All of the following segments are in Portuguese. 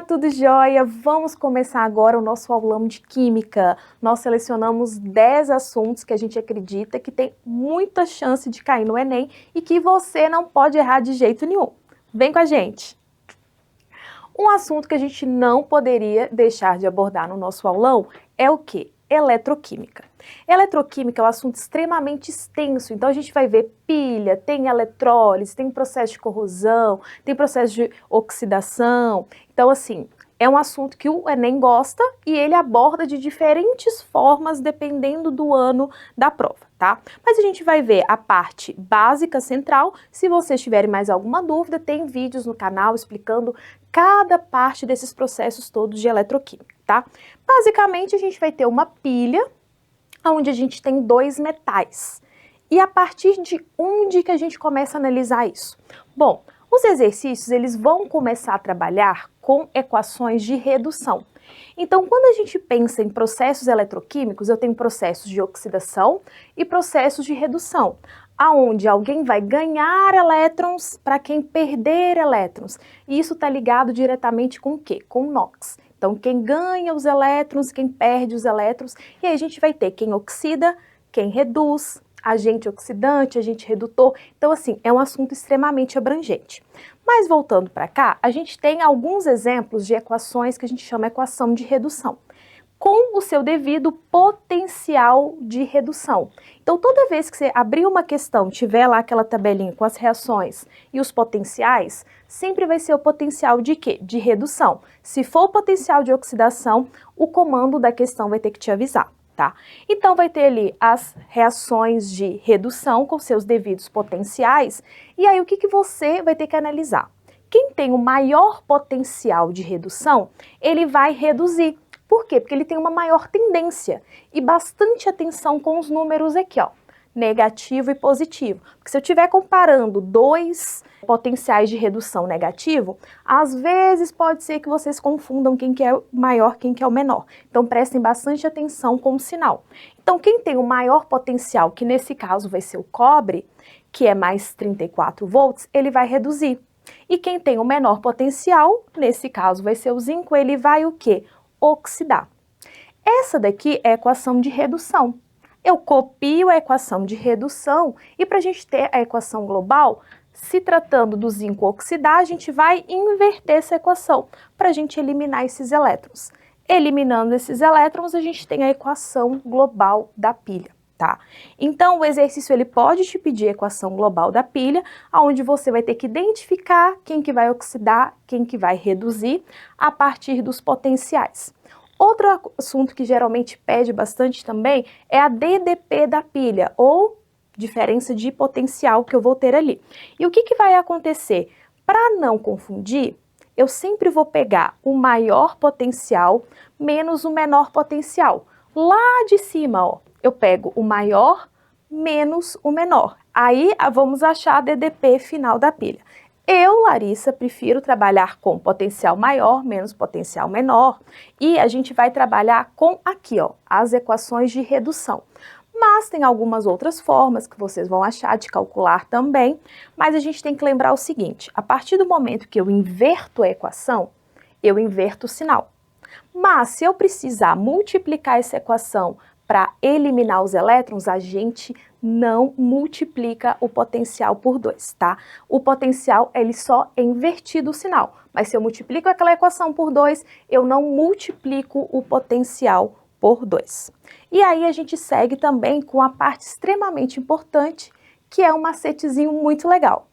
tudo jóia? Vamos começar agora o nosso aulão de Química. Nós selecionamos 10 assuntos que a gente acredita que tem muita chance de cair no Enem e que você não pode errar de jeito nenhum. Vem com a gente! Um assunto que a gente não poderia deixar de abordar no nosso aulão é o quê? Eletroquímica. Eletroquímica é um assunto extremamente extenso, então a gente vai ver pilha, tem eletrólise, tem processo de corrosão, tem processo de oxidação. Então, assim, é um assunto que o Enem gosta e ele aborda de diferentes formas dependendo do ano da prova, tá? Mas a gente vai ver a parte básica central. Se vocês tiverem mais alguma dúvida, tem vídeos no canal explicando cada parte desses processos todos de eletroquímica, tá? Basicamente, a gente vai ter uma pilha onde a gente tem dois metais. E a partir de onde que a gente começa a analisar isso? Bom, os exercícios, eles vão começar a trabalhar com equações de redução. Então, quando a gente pensa em processos eletroquímicos, eu tenho processos de oxidação e processos de redução, aonde alguém vai ganhar elétrons para quem perder elétrons. E isso está ligado diretamente com o quê? Com o NOx. Então, quem ganha os elétrons, quem perde os elétrons, e aí a gente vai ter quem oxida, quem reduz, agente oxidante, agente redutor. Então, assim, é um assunto extremamente abrangente. Mas voltando para cá, a gente tem alguns exemplos de equações que a gente chama equação de redução, com o seu devido potencial de redução. Então, toda vez que você abrir uma questão, tiver lá aquela tabelinha com as reações e os potenciais, sempre vai ser o potencial de quê? De redução. Se for o potencial de oxidação, o comando da questão vai ter que te avisar, tá? Então, vai ter ali as reações de redução com seus devidos potenciais, e aí o que você vai ter que analisar? Quem tem o maior potencial de redução, ele vai reduzir. Por quê? Porque ele tem uma maior tendência. E bastante atenção com os números aqui, ó, negativo e positivo. Porque se eu estiver comparando dois potenciais de redução negativo, às vezes pode ser que vocês confundam quem que é o maior, quem que é o menor. Então prestem bastante atenção com o sinal. Então quem tem o maior potencial, que nesse caso vai ser o cobre, que é mais 34 volts, ele vai reduzir. E quem tem o menor potencial, nesse caso vai ser o zinco, ele vai o quê? Oxidar. Essa daqui é a equação de redução. Eu copio a equação de redução e para a gente ter a equação global, se tratando do zinco oxidar, a gente vai inverter essa equação para a gente eliminar esses elétrons. Eliminando esses elétrons, a gente tem a equação global da pilha, tá? Então, o exercício ele pode te pedir a equação global da pilha, onde você vai ter que identificar quem que vai oxidar, quem que vai reduzir, a partir dos potenciais. Outro assunto que geralmente pede bastante também é a DDP da pilha, ou diferença de potencial que eu vou ter ali. E o que vai acontecer? Para não confundir, eu sempre vou pegar o maior potencial menos o menor potencial. Lá de cima, ó, eu pego o maior menos o menor. Aí vamos achar a DDP final da pilha. Eu, Larissa, prefiro trabalhar com potencial maior menos potencial menor e a gente vai trabalhar com aqui, ó, as equações de redução. Mas tem algumas outras formas que vocês vão achar de calcular também, mas a gente tem que lembrar o seguinte, a partir do momento que eu inverto a equação, eu inverto o sinal. Mas se eu precisar multiplicar essa equação para eliminar os elétrons, a gente não multiplica o potencial por 2, tá? O potencial, ele só é invertido o sinal, mas se eu multiplico aquela equação por 2, eu não multiplico o potencial por 2. E aí a gente segue também com a parte extremamente importante, que é um macetezinho muito legal.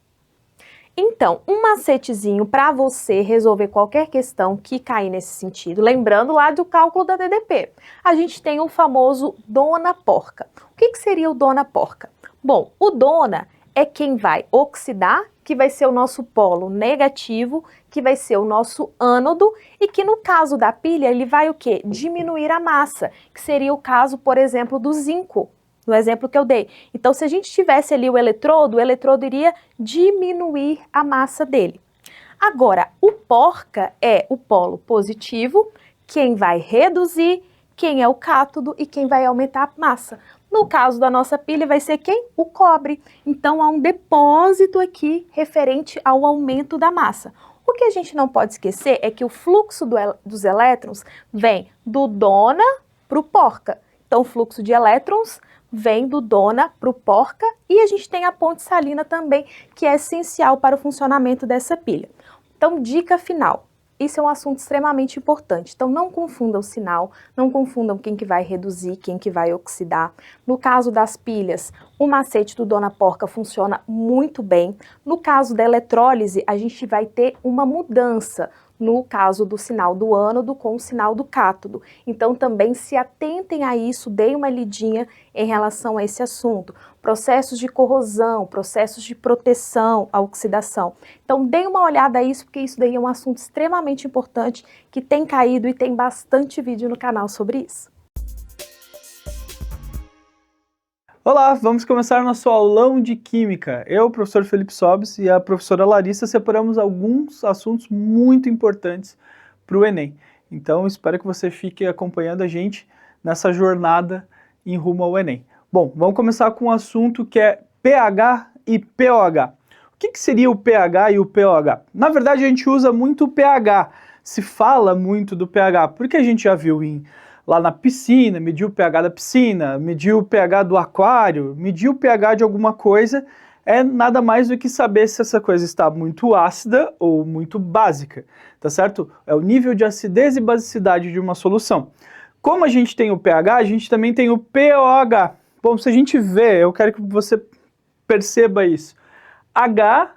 Então, um macetezinho para você resolver qualquer questão que cair nesse sentido, lembrando lá do cálculo da DDP, a gente tem o famoso dona porca. O que seria o dona porca? Bom, o dona é quem vai oxidar, que vai ser o nosso polo negativo, que vai ser o nosso ânodo, e que no caso da pilha ele vai o quê? Diminuir a massa, que seria o caso, por exemplo, do zinco. No exemplo que eu dei. Então, se a gente tivesse ali o eletrodo iria diminuir a massa dele. Agora, o porca é o polo positivo, quem vai reduzir, quem é o cátodo e quem vai aumentar a massa. No caso da nossa pilha vai ser quem? O cobre. Então, há um depósito aqui referente ao aumento da massa. O que a gente não pode esquecer é que o fluxo dos elétrons vem do dona para o porca. Então, o fluxo de elétrons vem do dona para o porca e a gente tem a ponte salina também, que é essencial para o funcionamento dessa pilha. Então, dica final. Isso é um assunto extremamente importante, então não confundam o sinal, não confundam quem que vai reduzir, quem que vai oxidar. No caso das pilhas, o macete do Dona Porca funciona muito bem. No caso da eletrólise, a gente vai ter uma mudança no caso do sinal do ânodo com o sinal do cátodo. Então também se atentem a isso, deem uma lidinha em relação a esse assunto. Processos de corrosão, processos de proteção à oxidação. Então deem uma olhada a isso, porque isso daí é um assunto extremamente importante que tem caído e tem bastante vídeo no canal sobre isso. Olá, vamos começar nosso aulão de Química. Eu, o professor Felipe Sobes e a professora Larissa separamos alguns assuntos muito importantes para o Enem. Então, espero que você fique acompanhando a gente nessa jornada em rumo ao Enem. Bom, vamos começar com um assunto que é pH e pOH. O que seria o pH e o pOH? Na verdade, a gente usa muito o pH, se fala muito do pH, porque a gente já viu lá na piscina, medir o pH da piscina, medir o pH do aquário, medir o pH de alguma coisa é nada mais do que saber se essa coisa está muito ácida ou muito básica, tá certo? É o nível de acidez e basicidade de uma solução. Como a gente tem o pH, a gente também tem o pOH. Bom, se a gente vê, eu quero que você perceba isso. H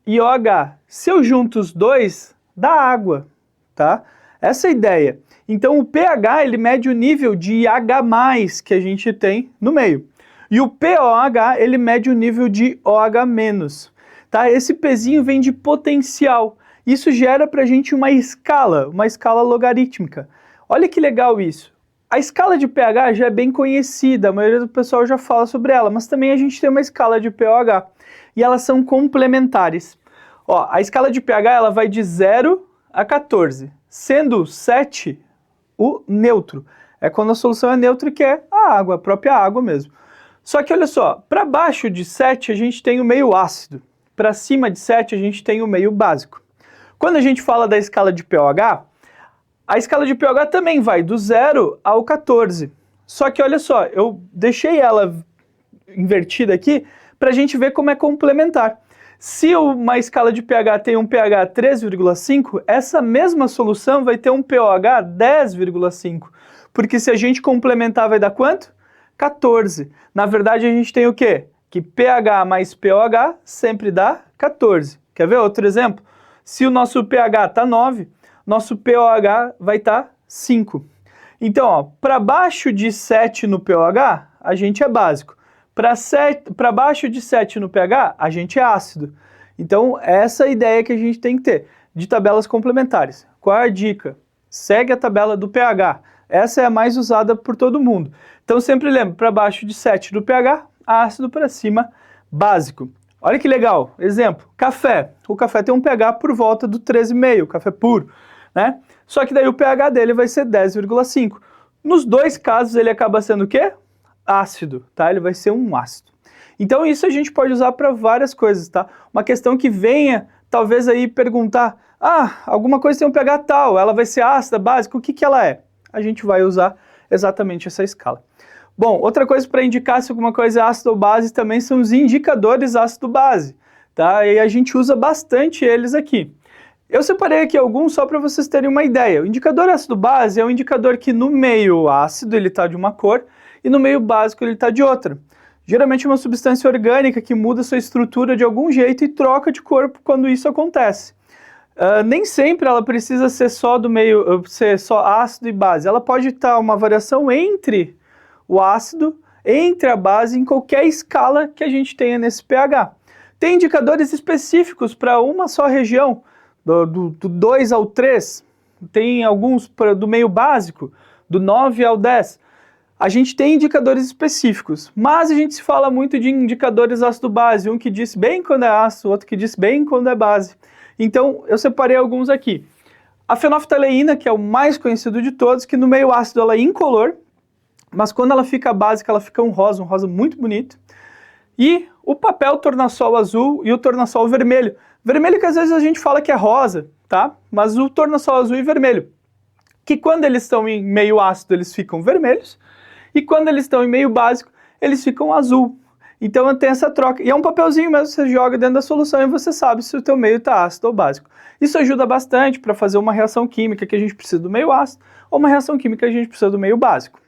e OH. Se eu junto os dois, dá água, tá? Essa é a ideia. Então o pH ele mede o nível de H+ que a gente tem no meio. E o pOH ele mede o nível de OH-. Tá? Esse pezinho vem de potencial. Isso gera para a gente uma escala logarítmica. Olha que legal isso. A escala de pH já é bem conhecida, a maioria do pessoal já fala sobre ela, mas também a gente tem uma escala de pOH. E elas são complementares. Ó, a escala de pH ela vai de 0 a 14, sendo 7 o neutro. É quando a solução é neutra, que é a água, a própria água mesmo. Só que olha só, para baixo de 7 a gente tem o meio ácido, para cima de 7 a gente tem o meio básico. Quando a gente fala da escala de pOH, a escala de pOH também vai do 0 ao 14. Só que olha só, eu deixei ela invertida aqui para a gente ver como é complementar. Se uma escala de pH tem um pH 3,5, essa mesma solução vai ter um pOH 10,5. Porque se a gente complementar vai dar quanto? 14. Na verdade a gente tem o quê? Que pH mais pOH sempre dá 14. Quer ver outro exemplo? Se o nosso pH está 9, nosso pOH vai estar 5. Então, para baixo de 7 no pOH, a gente é básico. Para baixo de 7 no pH, a gente é ácido. Então, essa é a ideia que a gente tem que ter, de tabelas complementares. Qual é a dica? Segue a tabela do pH. Essa é a mais usada por todo mundo. Então, sempre lembra, para baixo de 7 no pH, ácido, para cima, básico. Olha que legal. Exemplo, café. O café tem um pH por volta do 13,5, café puro, né? Só que daí o pH dele vai ser 10,5. Nos dois casos, ele acaba sendo o quê? Ácido, tá? Ele vai ser um ácido. Então isso a gente pode usar para várias coisas, tá? Uma questão que venha, talvez aí perguntar, alguma coisa tem um pH tal, ela vai ser ácida, básica, o que ela é? A gente vai usar exatamente essa escala. Bom, outra coisa para indicar se alguma coisa é ácido ou base também são os indicadores ácido-base, tá? E a gente usa bastante eles aqui. Eu separei aqui alguns só para vocês terem uma ideia. O indicador ácido-base é um indicador que no meio ácido ele está de uma cor, e no meio básico ele está de outra. Geralmente é uma substância orgânica que muda sua estrutura de algum jeito e troca de corpo quando isso acontece. Nem sempre ela precisa ser só do meio, ser só ácido e base. Ela pode estar uma variação entre o ácido, entre a base, em qualquer escala que a gente tenha nesse pH. Tem indicadores específicos para uma só região, do 2 ao 3. Tem alguns do meio básico, do 9 ao 10. A gente tem indicadores específicos, mas a gente se fala muito de indicadores ácido-base, um que diz bem quando é ácido, outro que diz bem quando é base. Então, eu separei alguns aqui. A fenolftaleína, que é o mais conhecido de todos, que no meio ácido ela é incolor, mas quando ela fica básica, ela fica um rosa muito bonito. E o papel tornassol azul e o tornassol vermelho. Vermelho que às vezes a gente fala que é rosa, tá? Mas o tornassol azul e vermelho, que quando eles estão em meio ácido, eles ficam vermelhos, e quando eles estão em meio básico, eles ficam azul. Então tem essa troca. E é um papelzinho mesmo, você joga dentro da solução e você sabe se o teu meio está ácido ou básico. Isso ajuda bastante para fazer uma reação química que a gente precisa do meio ácido, ou uma reação química que a gente precisa do meio básico.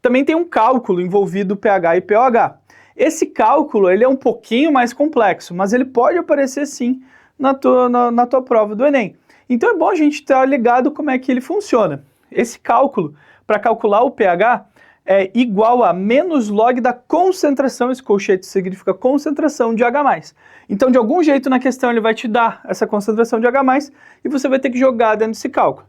Também tem um cálculo envolvido pH e pOH. Esse cálculo ele é um pouquinho mais complexo, mas ele pode aparecer sim na tua prova do Enem. Então é bom a gente estar ligado como é que ele funciona. Esse cálculo, para calcular o pH, é igual a menos log da concentração, esse colchete significa concentração de H+. Então de algum jeito na questão ele vai te dar essa concentração de H+, e você vai ter que jogar dentro desse cálculo.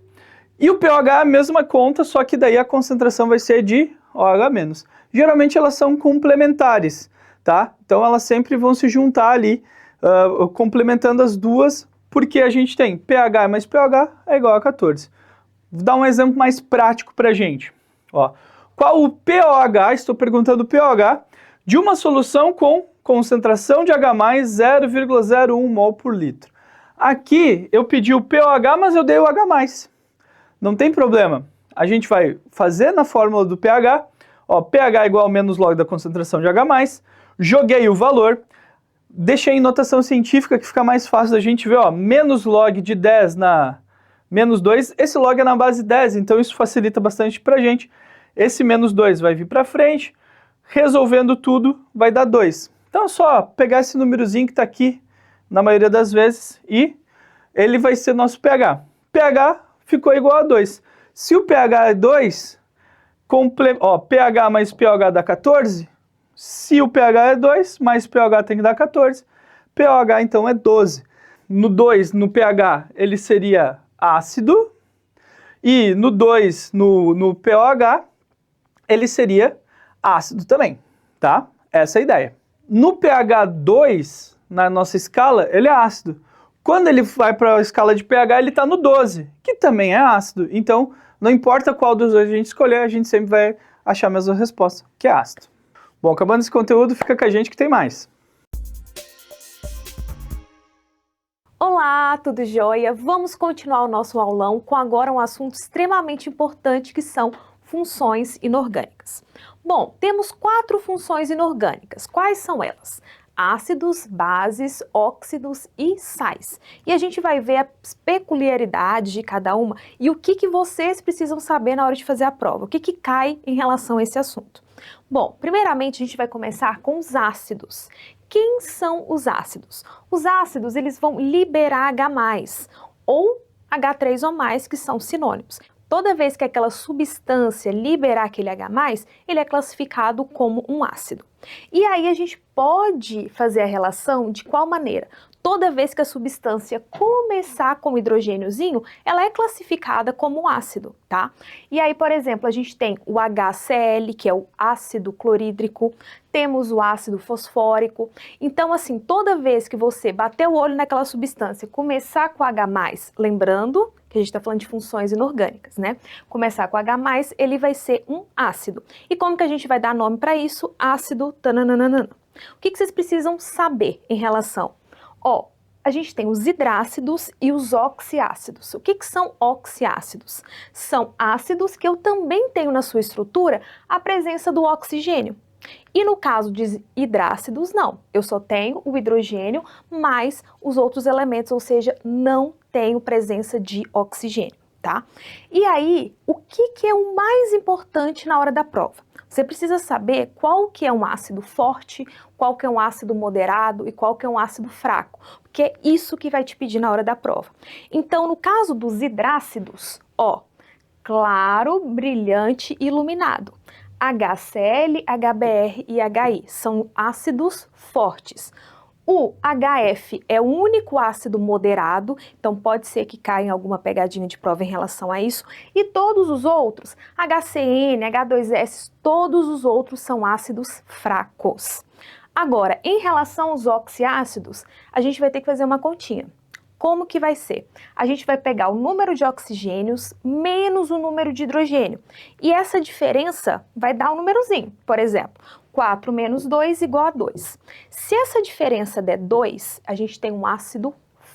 E o pOH é a mesma conta, só que daí a concentração vai ser de OH-. Geralmente elas são complementares, tá? Então elas sempre vão se juntar ali, complementando as duas, porque a gente tem pH mais pOH é igual a 14. Vou dar um exemplo mais prático pra gente. Ó, qual o pOH, estou perguntando o pOH, de uma solução com concentração de H+, 0,01 mol por litro. Aqui eu pedi o pOH, mas eu dei o H+. Não tem problema. A gente vai fazer na fórmula do pH, ó, pH igual a menos log da concentração de H+, joguei o valor, deixei em notação científica que fica mais fácil da gente ver, ó, menos log de 10 na menos 2, esse log é na base 10, então isso facilita bastante pra gente. Esse menos 2 vai vir pra frente, resolvendo tudo vai dar 2. Então é só pegar esse númerozinho que tá aqui, na maioria das vezes, e ele vai ser nosso pH. pH ficou igual a 2. Se o pH é 2, pH mais pOH dá 14. Se o pH é 2, mais pOH tem que dar 14. pOH então é 12. No 2, no pH, ele seria ácido. E no 2, no pOH, ele seria ácido também, tá? Essa é a ideia. No pH 2, na nossa escala, ele é ácido. Quando ele vai para a escala de pH, ele está no 12, que também é ácido. Então, não importa qual dos dois a gente escolher, a gente sempre vai achar a mesma resposta, que é ácido. Bom, acabando esse conteúdo, fica com a gente que tem mais. Olá, tudo jóia? Vamos continuar o nosso aulão com agora um assunto extremamente importante que são funções inorgânicas. Bom, temos 4 funções inorgânicas. Quais são elas? Ácidos, bases, óxidos e sais. E a gente vai ver as peculiaridades de cada uma e o que vocês precisam saber na hora de fazer a prova, o que cai em relação a esse assunto. Bom, primeiramente a gente vai começar com os ácidos. Quem são os ácidos? Os ácidos, eles vão liberar H+, ou H3 ou mais, que são sinônimos. Toda vez que aquela substância liberar aquele H+, ele é classificado como um ácido. E aí a gente pode fazer a relação de qual maneira? Toda vez que a substância começar com hidrogêniozinho, ela é classificada como ácido, tá? E aí, por exemplo, a gente tem o HCl, que é o ácido clorídrico, temos o ácido fosfórico. Então, assim, toda vez que você bater o olho naquela substância, começar com H+, lembrando que a gente está falando de funções inorgânicas, né? Começar com H+, ele vai ser um ácido. E como que a gente vai dar nome para isso? Ácido tananana. O que vocês precisam saber em relação? Ó, a gente tem os hidrácidos e os oxiácidos. O que são oxiácidos? São ácidos que eu também tenho na sua estrutura a presença do oxigênio. E no caso de hidrácidos, não. Eu só tenho o hidrogênio mais os outros elementos, ou seja, não tenho presença de oxigênio, tá? E aí, o que é o mais importante na hora da prova? Você precisa saber qual que é um ácido forte, qual que é um ácido moderado e qual que é um ácido fraco, porque é isso que vai te pedir na hora da prova. Então, no caso dos hidrácidos, ó, claro, brilhante e iluminado. HCl, HBr e HI são ácidos fortes. O HF é o único ácido moderado, então pode ser que caia em alguma pegadinha de prova em relação a isso. E todos os outros, HCN, H2S, todos os outros são ácidos fracos. Agora, em relação aos oxiácidos, a gente vai ter que fazer uma continha. Como que vai ser? A gente vai pegar o número de oxigênios menos o número de hidrogênio. E essa diferença vai dar um númerozinho. Por exemplo, 4 menos 2 igual a 2. Se essa diferença der 2, a gente tem um ácido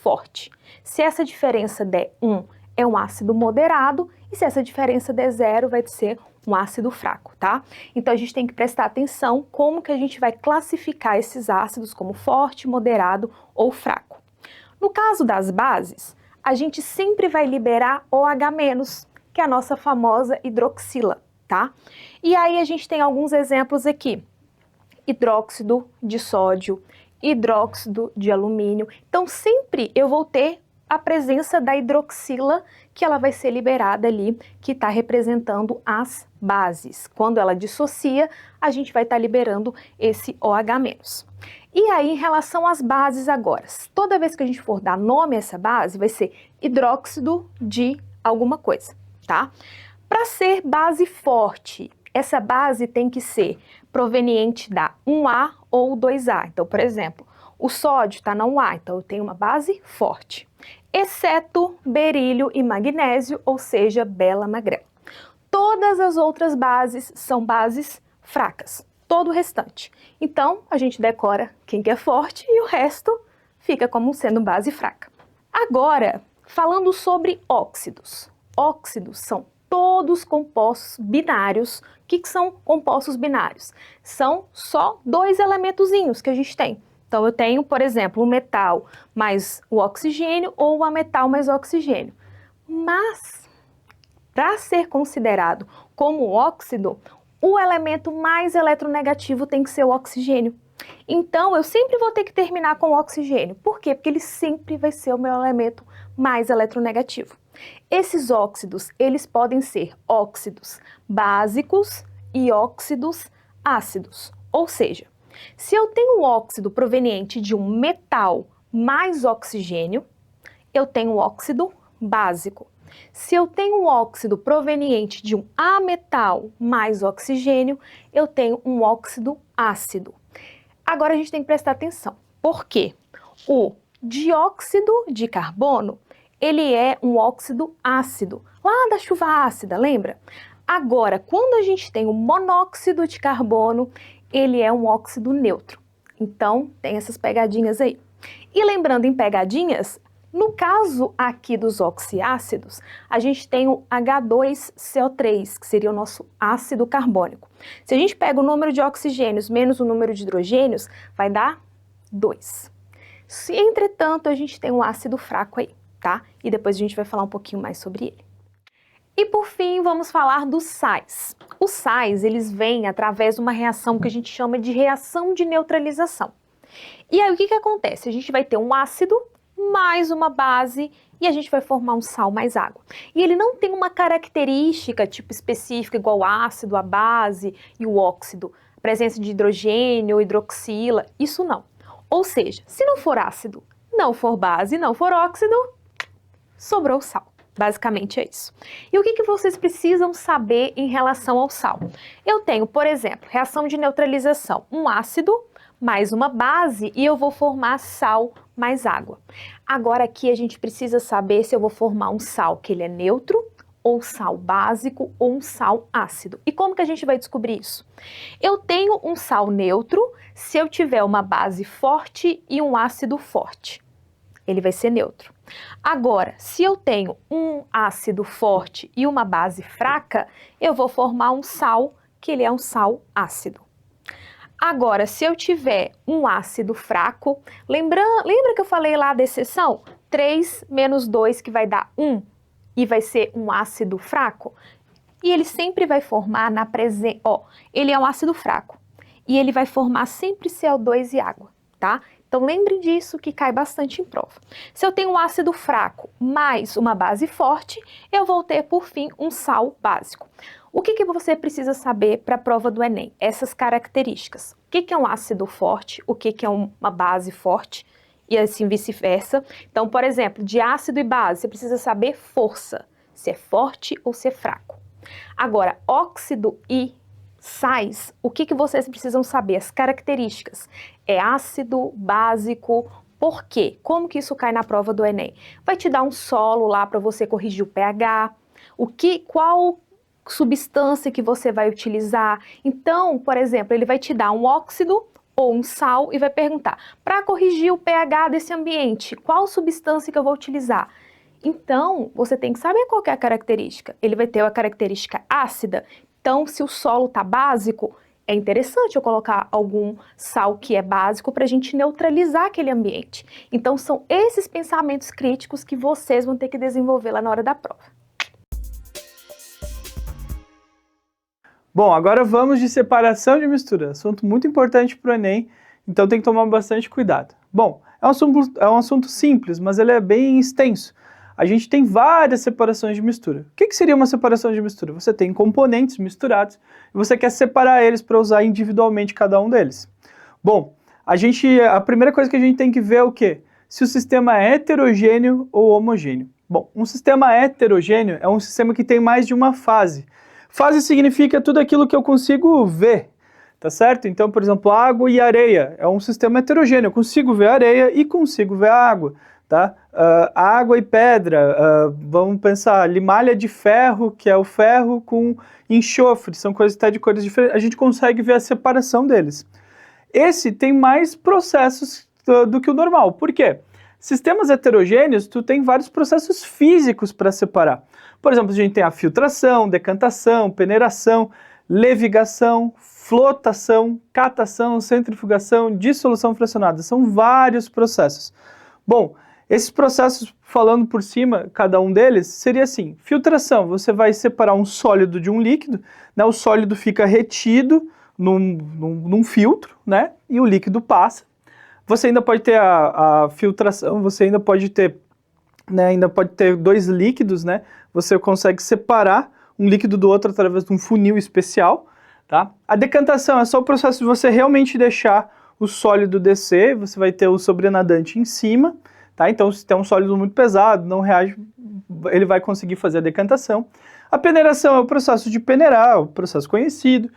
forte. Se essa diferença der 1, é um ácido moderado, e se essa diferença der 0, vai ser um ácido fraco, tá? Então a gente tem que prestar atenção como que a gente vai classificar esses ácidos como forte, moderado ou fraco. No caso das bases, a gente sempre vai liberar OH-, que é a nossa famosa hidroxila, tá? E aí a gente tem alguns exemplos aqui. Hidróxido de sódio, hidróxido de alumínio. Então sempre eu vou ter a presença da hidroxila, que ela vai ser liberada ali, que está representando as bases. Quando ela dissocia, a gente vai estar liberando esse OH-. E aí, em relação às bases agora, toda vez que a gente for dar nome a essa base, vai ser hidróxido de alguma coisa, tá? Para ser base forte, essa base tem que ser proveniente da 1A ou 2A. Então, por exemplo, o sódio está na 1A, então eu tenho uma base forte. Exceto berílio e magnésio, ou seja, bela magrela. Todas as outras bases são bases fracas, todo o restante. Então, a gente decora quem que é forte e o resto fica como sendo base fraca. Agora, falando sobre óxidos. Óxidos são todos compostos binários. O que são compostos binários? São só dois elementozinhos que a gente tem. Então, eu tenho, por exemplo, o metal mais o oxigênio ou o ametal mais o oxigênio. Mas, para ser considerado como óxido, o elemento mais eletronegativo tem que ser o oxigênio. Então, eu sempre vou ter que terminar com o oxigênio. Por quê? Porque ele sempre vai ser o meu elemento mais eletronegativo. Esses óxidos, eles podem ser óxidos básicos e óxidos ácidos. Ou seja, se eu tenho um óxido proveniente de um metal mais oxigênio, eu tenho um óxido básico. Se eu tenho um óxido proveniente de um ametal mais oxigênio, eu tenho um óxido ácido. Agora a gente tem que prestar atenção. Por quê? O dióxido de carbono, ele é um óxido ácido, lá da chuva ácida, lembra? Agora, quando a gente tem o monóxido de carbono, ele é um óxido neutro. Então, tem essas pegadinhas aí. E lembrando em pegadinhas, no caso aqui dos oxiácidos, a gente tem o H2CO3, que seria o nosso ácido carbônico. Se a gente pega o número de oxigênios menos o número de hidrogênios, vai dar 2. Se, entretanto, a gente tem um ácido fraco aí, tá? E depois a gente vai falar um pouquinho mais sobre ele. E por fim, vamos falar dos sais. Os sais, eles vêm através de uma reação que a gente chama de reação de neutralização. E aí o que acontece? A gente vai ter um ácido mais uma base e a gente vai formar um sal mais água. E ele não tem uma característica tipo específica igual o ácido, a base e o óxido, presença de hidrogênio, hidroxila, isso não. Ou seja, se não for ácido, não for base, não for óxido, sobrou sal. Basicamente é isso. E o que vocês precisam saber em relação ao sal? Eu tenho, por exemplo, reação de neutralização, um ácido mais uma base e eu vou formar sal mais água. Agora aqui a gente precisa saber se eu vou formar um sal que ele é neutro, ou sal básico, ou um sal ácido. E como que a gente vai descobrir isso? Eu tenho um sal neutro se eu tiver uma base forte e um ácido forte. Ele vai ser neutro. Agora, se eu tenho um ácido forte e uma base fraca, eu vou formar um sal que ele é um sal ácido. Agora, se eu tiver um ácido fraco, lembra que eu falei lá da exceção? 3 menos 2 que vai dar 1 e vai ser um ácido fraco? E ele sempre vai formar na presença, ele é um ácido fraco e ele vai formar sempre CO2 e água, tá? Então lembre disso que cai bastante em prova. Se eu tenho um ácido fraco mais uma base forte, eu vou ter por fim um sal básico. O que você precisa saber para a prova do Enem? Essas características. O que é um ácido forte, o que é uma base forte e assim vice-versa. Então, por exemplo, de ácido e base, você precisa saber força, se é forte ou se é fraco. Agora, óxido e sais, o que vocês precisam saber? As características. É ácido, básico, por quê? Como que isso cai na prova do Enem? Vai te dar um solo lá para você corrigir o pH, qual substância que você vai utilizar. Então, por exemplo, ele vai te dar um óxido, ou um sal e vai perguntar, para corrigir o pH desse ambiente, qual substância que eu vou utilizar? Então, você tem que saber qual que é a característica. Ele vai ter uma característica ácida, então se o solo está básico, é interessante eu colocar algum sal que é básico para a gente neutralizar aquele ambiente. Então, são esses pensamentos críticos que vocês vão ter que desenvolver lá na hora da prova. Bom, agora vamos de separação de mistura, assunto muito importante para o Enem, então tem que tomar bastante cuidado. Bom, é um assunto simples, mas ele é bem extenso. A gente tem várias separações de mistura. O que seria uma separação de mistura? Você tem componentes misturados e você quer separar eles para usar individualmente cada um deles. Bom, a primeira coisa que a gente tem que ver é o quê? Se o sistema é heterogêneo ou homogêneo. Bom, um sistema heterogêneo é um sistema que tem mais de uma fase. Fase significa tudo aquilo que eu consigo ver, tá certo? Então, por exemplo, água e areia é um sistema heterogêneo. Eu consigo ver a areia e consigo ver a água. Tá? Água e pedra, vamos pensar, limalha de ferro, que é o ferro com enxofre, são coisas até de cores diferentes, a gente consegue ver a separação deles. Esse tem mais processos do que o normal, por quê? Sistemas heterogêneos, tu tem vários processos físicos para separar. Por exemplo, a gente tem a filtração, decantação, peneiração, levigação, flotação, catação, centrifugação, dissolução fracionada, são vários processos. Bom, esses processos, falando por cima, cada um deles, seria assim, filtração, você vai separar um sólido de um líquido, né, o sólido fica retido num filtro, né, e o líquido passa. Você ainda pode ter a filtração, você ainda pode ter dois líquidos, né, você consegue separar um líquido do outro através de um funil especial, tá? A decantação é só o processo de você realmente deixar o sólido descer, você vai ter o sobrenadante em cima, tá? Então, se tem um sólido muito pesado, não reage, ele vai conseguir fazer a decantação. A peneiração é o processo de peneirar, o processo conhecido.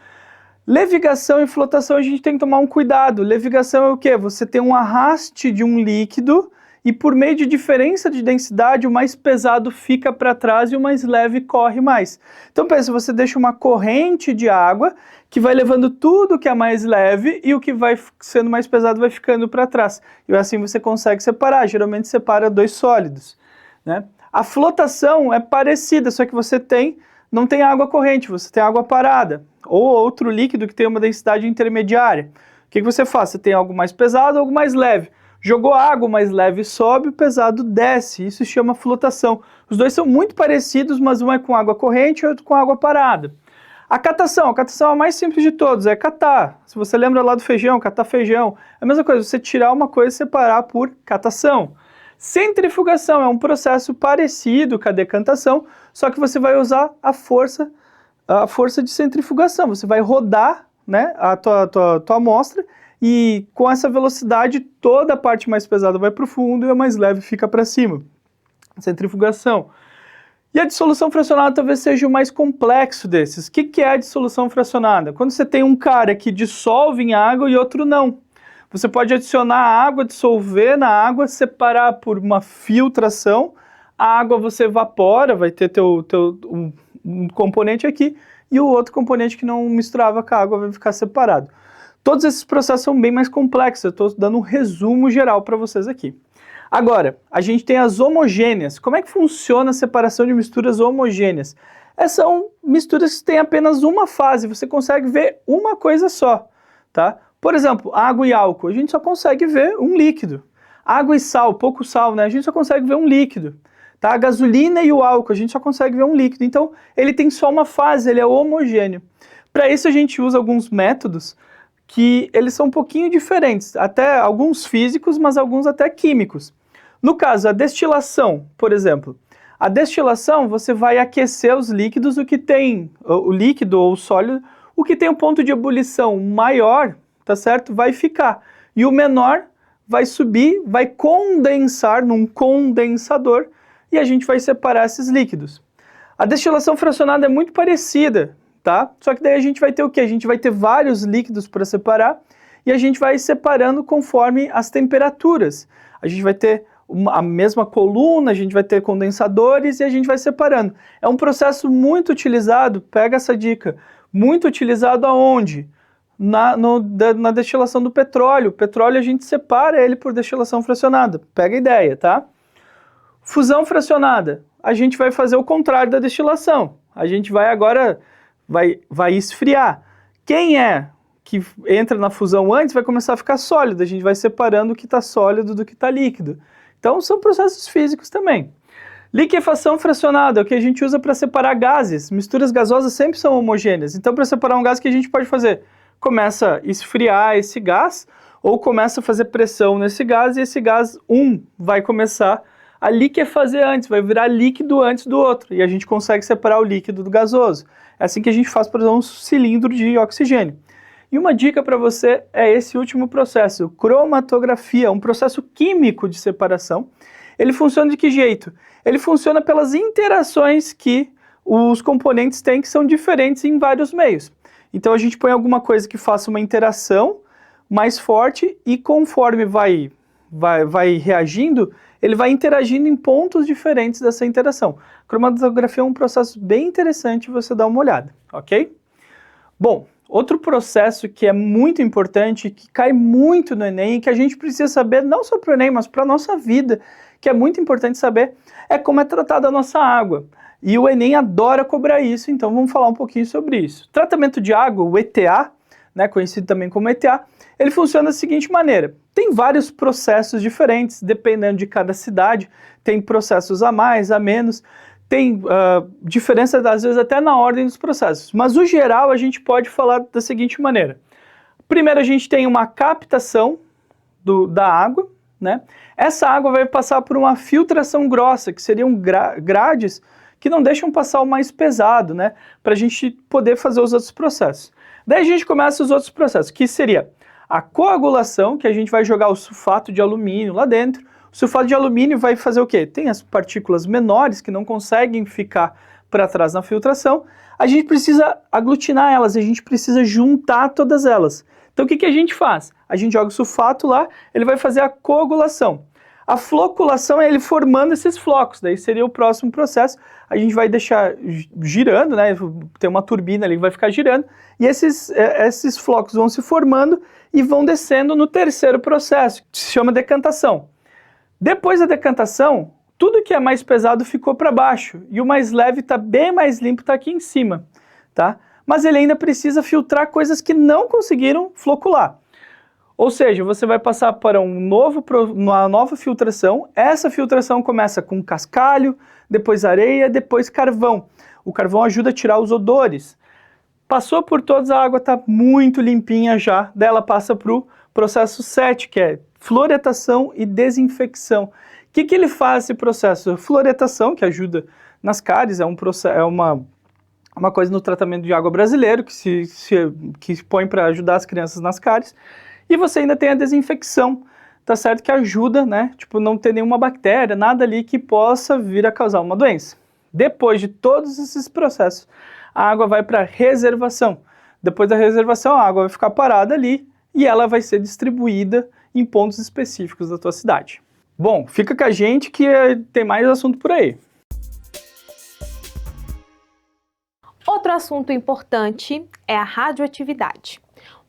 Levigação e flotação a gente tem que tomar um cuidado. Levigação é o quê? Você tem um arraste de um líquido e por meio de diferença de densidade, o mais pesado fica para trás e o mais leve corre mais. Então pensa, você deixa uma corrente de água que vai levando tudo que é mais leve e o que vai sendo mais pesado vai ficando para trás. E assim você consegue separar, geralmente separa dois sólidos, né? A flotação é parecida, só que você não tem água corrente, você tem água parada, ou outro líquido que tem uma densidade intermediária. O que você faz? Você tem algo mais pesado, algo mais leve. Jogou água, o mais leve sobe, o pesado desce, isso se chama flotação. Os dois são muito parecidos, mas um é com água corrente e outro com água parada. A catação é a mais simples de todos, é catar. Se você lembra lá do feijão, catar feijão, é a mesma coisa, você tirar uma coisa e separar por catação. Centrifugação é um processo parecido com a decantação, só que você vai usar a força de centrifugação. Você vai rodar, né, a tua amostra e com essa velocidade toda a parte mais pesada vai para o fundo e a mais leve fica para cima. Centrifugação. E a dissolução fracionada talvez seja o mais complexo desses. O que é a dissolução fracionada? Quando você tem um cara que dissolve em água e outro não. Você pode adicionar água, dissolver na água, separar por uma filtração, a água você evapora, vai ter um componente aqui, e o outro componente que não misturava com a água vai ficar separado. Todos esses processos são bem mais complexos, eu estou dando um resumo geral para vocês aqui. Agora, a gente tem as homogêneas. Como é que funciona a separação de misturas homogêneas? Essas são misturas que têm apenas uma fase, você consegue ver uma coisa só, tá? Por exemplo, água e álcool, a gente só consegue ver um líquido. Água e sal, pouco sal, né? A gente só consegue ver um líquido. Tá? A gasolina e o álcool, a gente só consegue ver um líquido. Então, ele tem só uma fase, ele é homogêneo. Para isso, a gente usa alguns métodos que eles são um pouquinho diferentes, até alguns físicos, mas alguns até químicos. No caso, a destilação, por exemplo. A destilação, você vai aquecer os líquidos, o líquido ou o sólido, o que tem um ponto de ebulição maior, tá certo? Vai ficar. E o menor vai subir, vai condensar num condensador e a gente vai separar esses líquidos. A destilação fracionada é muito parecida, tá? Só que daí a gente vai ter o quê? A gente vai ter vários líquidos para separar e a gente vai separando conforme as temperaturas. A gente vai ter a mesma coluna, a gente vai ter condensadores e a gente vai separando. É um processo muito utilizado, pega essa dica, muito utilizado aonde? na destilação do petróleo. O petróleo a gente separa ele por destilação fracionada. Pega a ideia, tá? Fusão fracionada. A gente vai fazer o contrário da destilação. A gente vai agora, vai esfriar. Quem que entra na fusão antes vai começar a ficar sólido. A gente vai separando o que está sólido do que está líquido. Então são processos físicos também. Liquefação fracionada é o que a gente usa para separar gases. Misturas gasosas sempre são homogêneas. Então, para separar um gás, o que a gente pode fazer? Começa a esfriar esse gás ou começa a fazer pressão nesse gás e esse gás vai começar a liquefazer antes, vai virar líquido antes do outro e a gente consegue separar o líquido do gasoso. É assim que a gente faz, por exemplo, um cilindro de oxigênio. E uma dica para você é esse último processo, cromatografia, um processo químico de separação. Ele funciona de que jeito? Ele funciona pelas interações que os componentes têm, que são diferentes em vários meios. Então a gente põe alguma coisa que faça uma interação mais forte e conforme vai reagindo, ele vai interagindo em pontos diferentes dessa interação. Cromatografia é um processo bem interessante, você dá uma olhada, ok? Bom, outro processo que é muito importante, que cai muito no Enem e que a gente precisa saber, não só para o Enem, mas para a nossa vida, que é muito importante saber, é como é tratada a nossa água. E o Enem adora cobrar isso, então vamos falar um pouquinho sobre isso. Tratamento de água, o ETA, né, conhecido também como ETA, ele funciona da seguinte maneira. Tem vários processos diferentes, dependendo de cada cidade, tem processos a mais, a menos, tem diferença às vezes até na ordem dos processos. Mas o geral a gente pode falar da seguinte maneira. Primeiro a gente tem uma captação da água, né? Essa água vai passar por uma filtração grossa, que seriam grades que não deixam passar o mais pesado, né? Para a gente poder fazer os outros processos. Daí a gente começa os outros processos, que seria a coagulação, que a gente vai jogar o sulfato de alumínio lá dentro. O sulfato de alumínio vai fazer o quê? Tem as partículas menores que não conseguem ficar para trás na filtração. A gente precisa aglutinar elas, a gente precisa juntar todas elas. Então o que a gente faz? A gente joga o sulfato lá, ele vai fazer a coagulação. A floculação é ele formando esses flocos, daí seria o próximo processo. A gente vai deixar girando, né? Tem uma turbina ali que vai ficar girando, e esses flocos vão se formando e vão descendo no terceiro processo, que se chama decantação. Depois da decantação, tudo que é mais pesado ficou para baixo, e o mais leve está bem mais limpo, está aqui em cima, tá? Mas ele ainda precisa filtrar coisas que não conseguiram flocular. Ou seja, você vai passar para uma nova filtração. Essa filtração começa com cascalho, depois areia, depois carvão. O carvão ajuda a tirar os odores. Passou por todas, a água está muito limpinha já. Daí ela passa para o processo 7, que é fluoretação e desinfecção. O que ele faz esse processo? Fluoretação, que ajuda nas cáries, é uma coisa no tratamento de água brasileiro, que se põe para ajudar as crianças nas cáries. E você ainda tem a desinfecção, tá certo? Que ajuda, né? Tipo, não ter nenhuma bactéria, nada ali que possa vir a causar uma doença. Depois de todos esses processos, a água vai para reservação. Depois da reservação, a água vai ficar parada ali e ela vai ser distribuída em pontos específicos da tua cidade. Bom, fica com a gente que tem mais assunto por aí. Outro assunto importante é a radioatividade.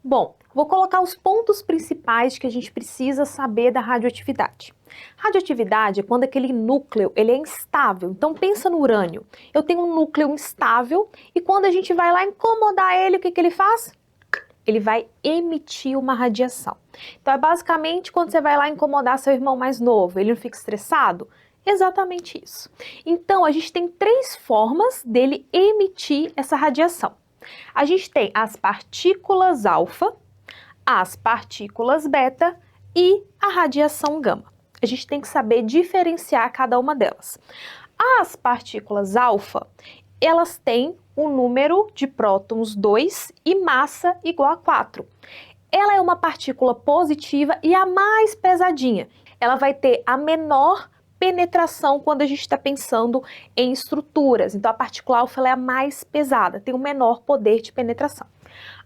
Bom, vou colocar os pontos principais que a gente precisa saber da radioatividade. Radioatividade é quando aquele núcleo ele é instável. Então pensa no urânio. Eu tenho um núcleo instável e quando a gente vai lá incomodar ele, o que ele faz? Ele vai emitir uma radiação. Então é basicamente quando você vai lá incomodar seu irmão mais novo, ele não fica estressado? Exatamente isso. Então a gente tem 3 formas dele emitir essa radiação. A gente tem as partículas alfa, as partículas beta e a radiação gama. A gente tem que saber diferenciar cada uma delas. As partículas alfa, elas têm um número de prótons 2 e massa igual a 4. Ela é uma partícula positiva e a mais pesadinha. Ela vai ter a menor penetração quando a gente está pensando em estruturas. Então a partícula alfa ela é a mais pesada, tem o menor poder de penetração.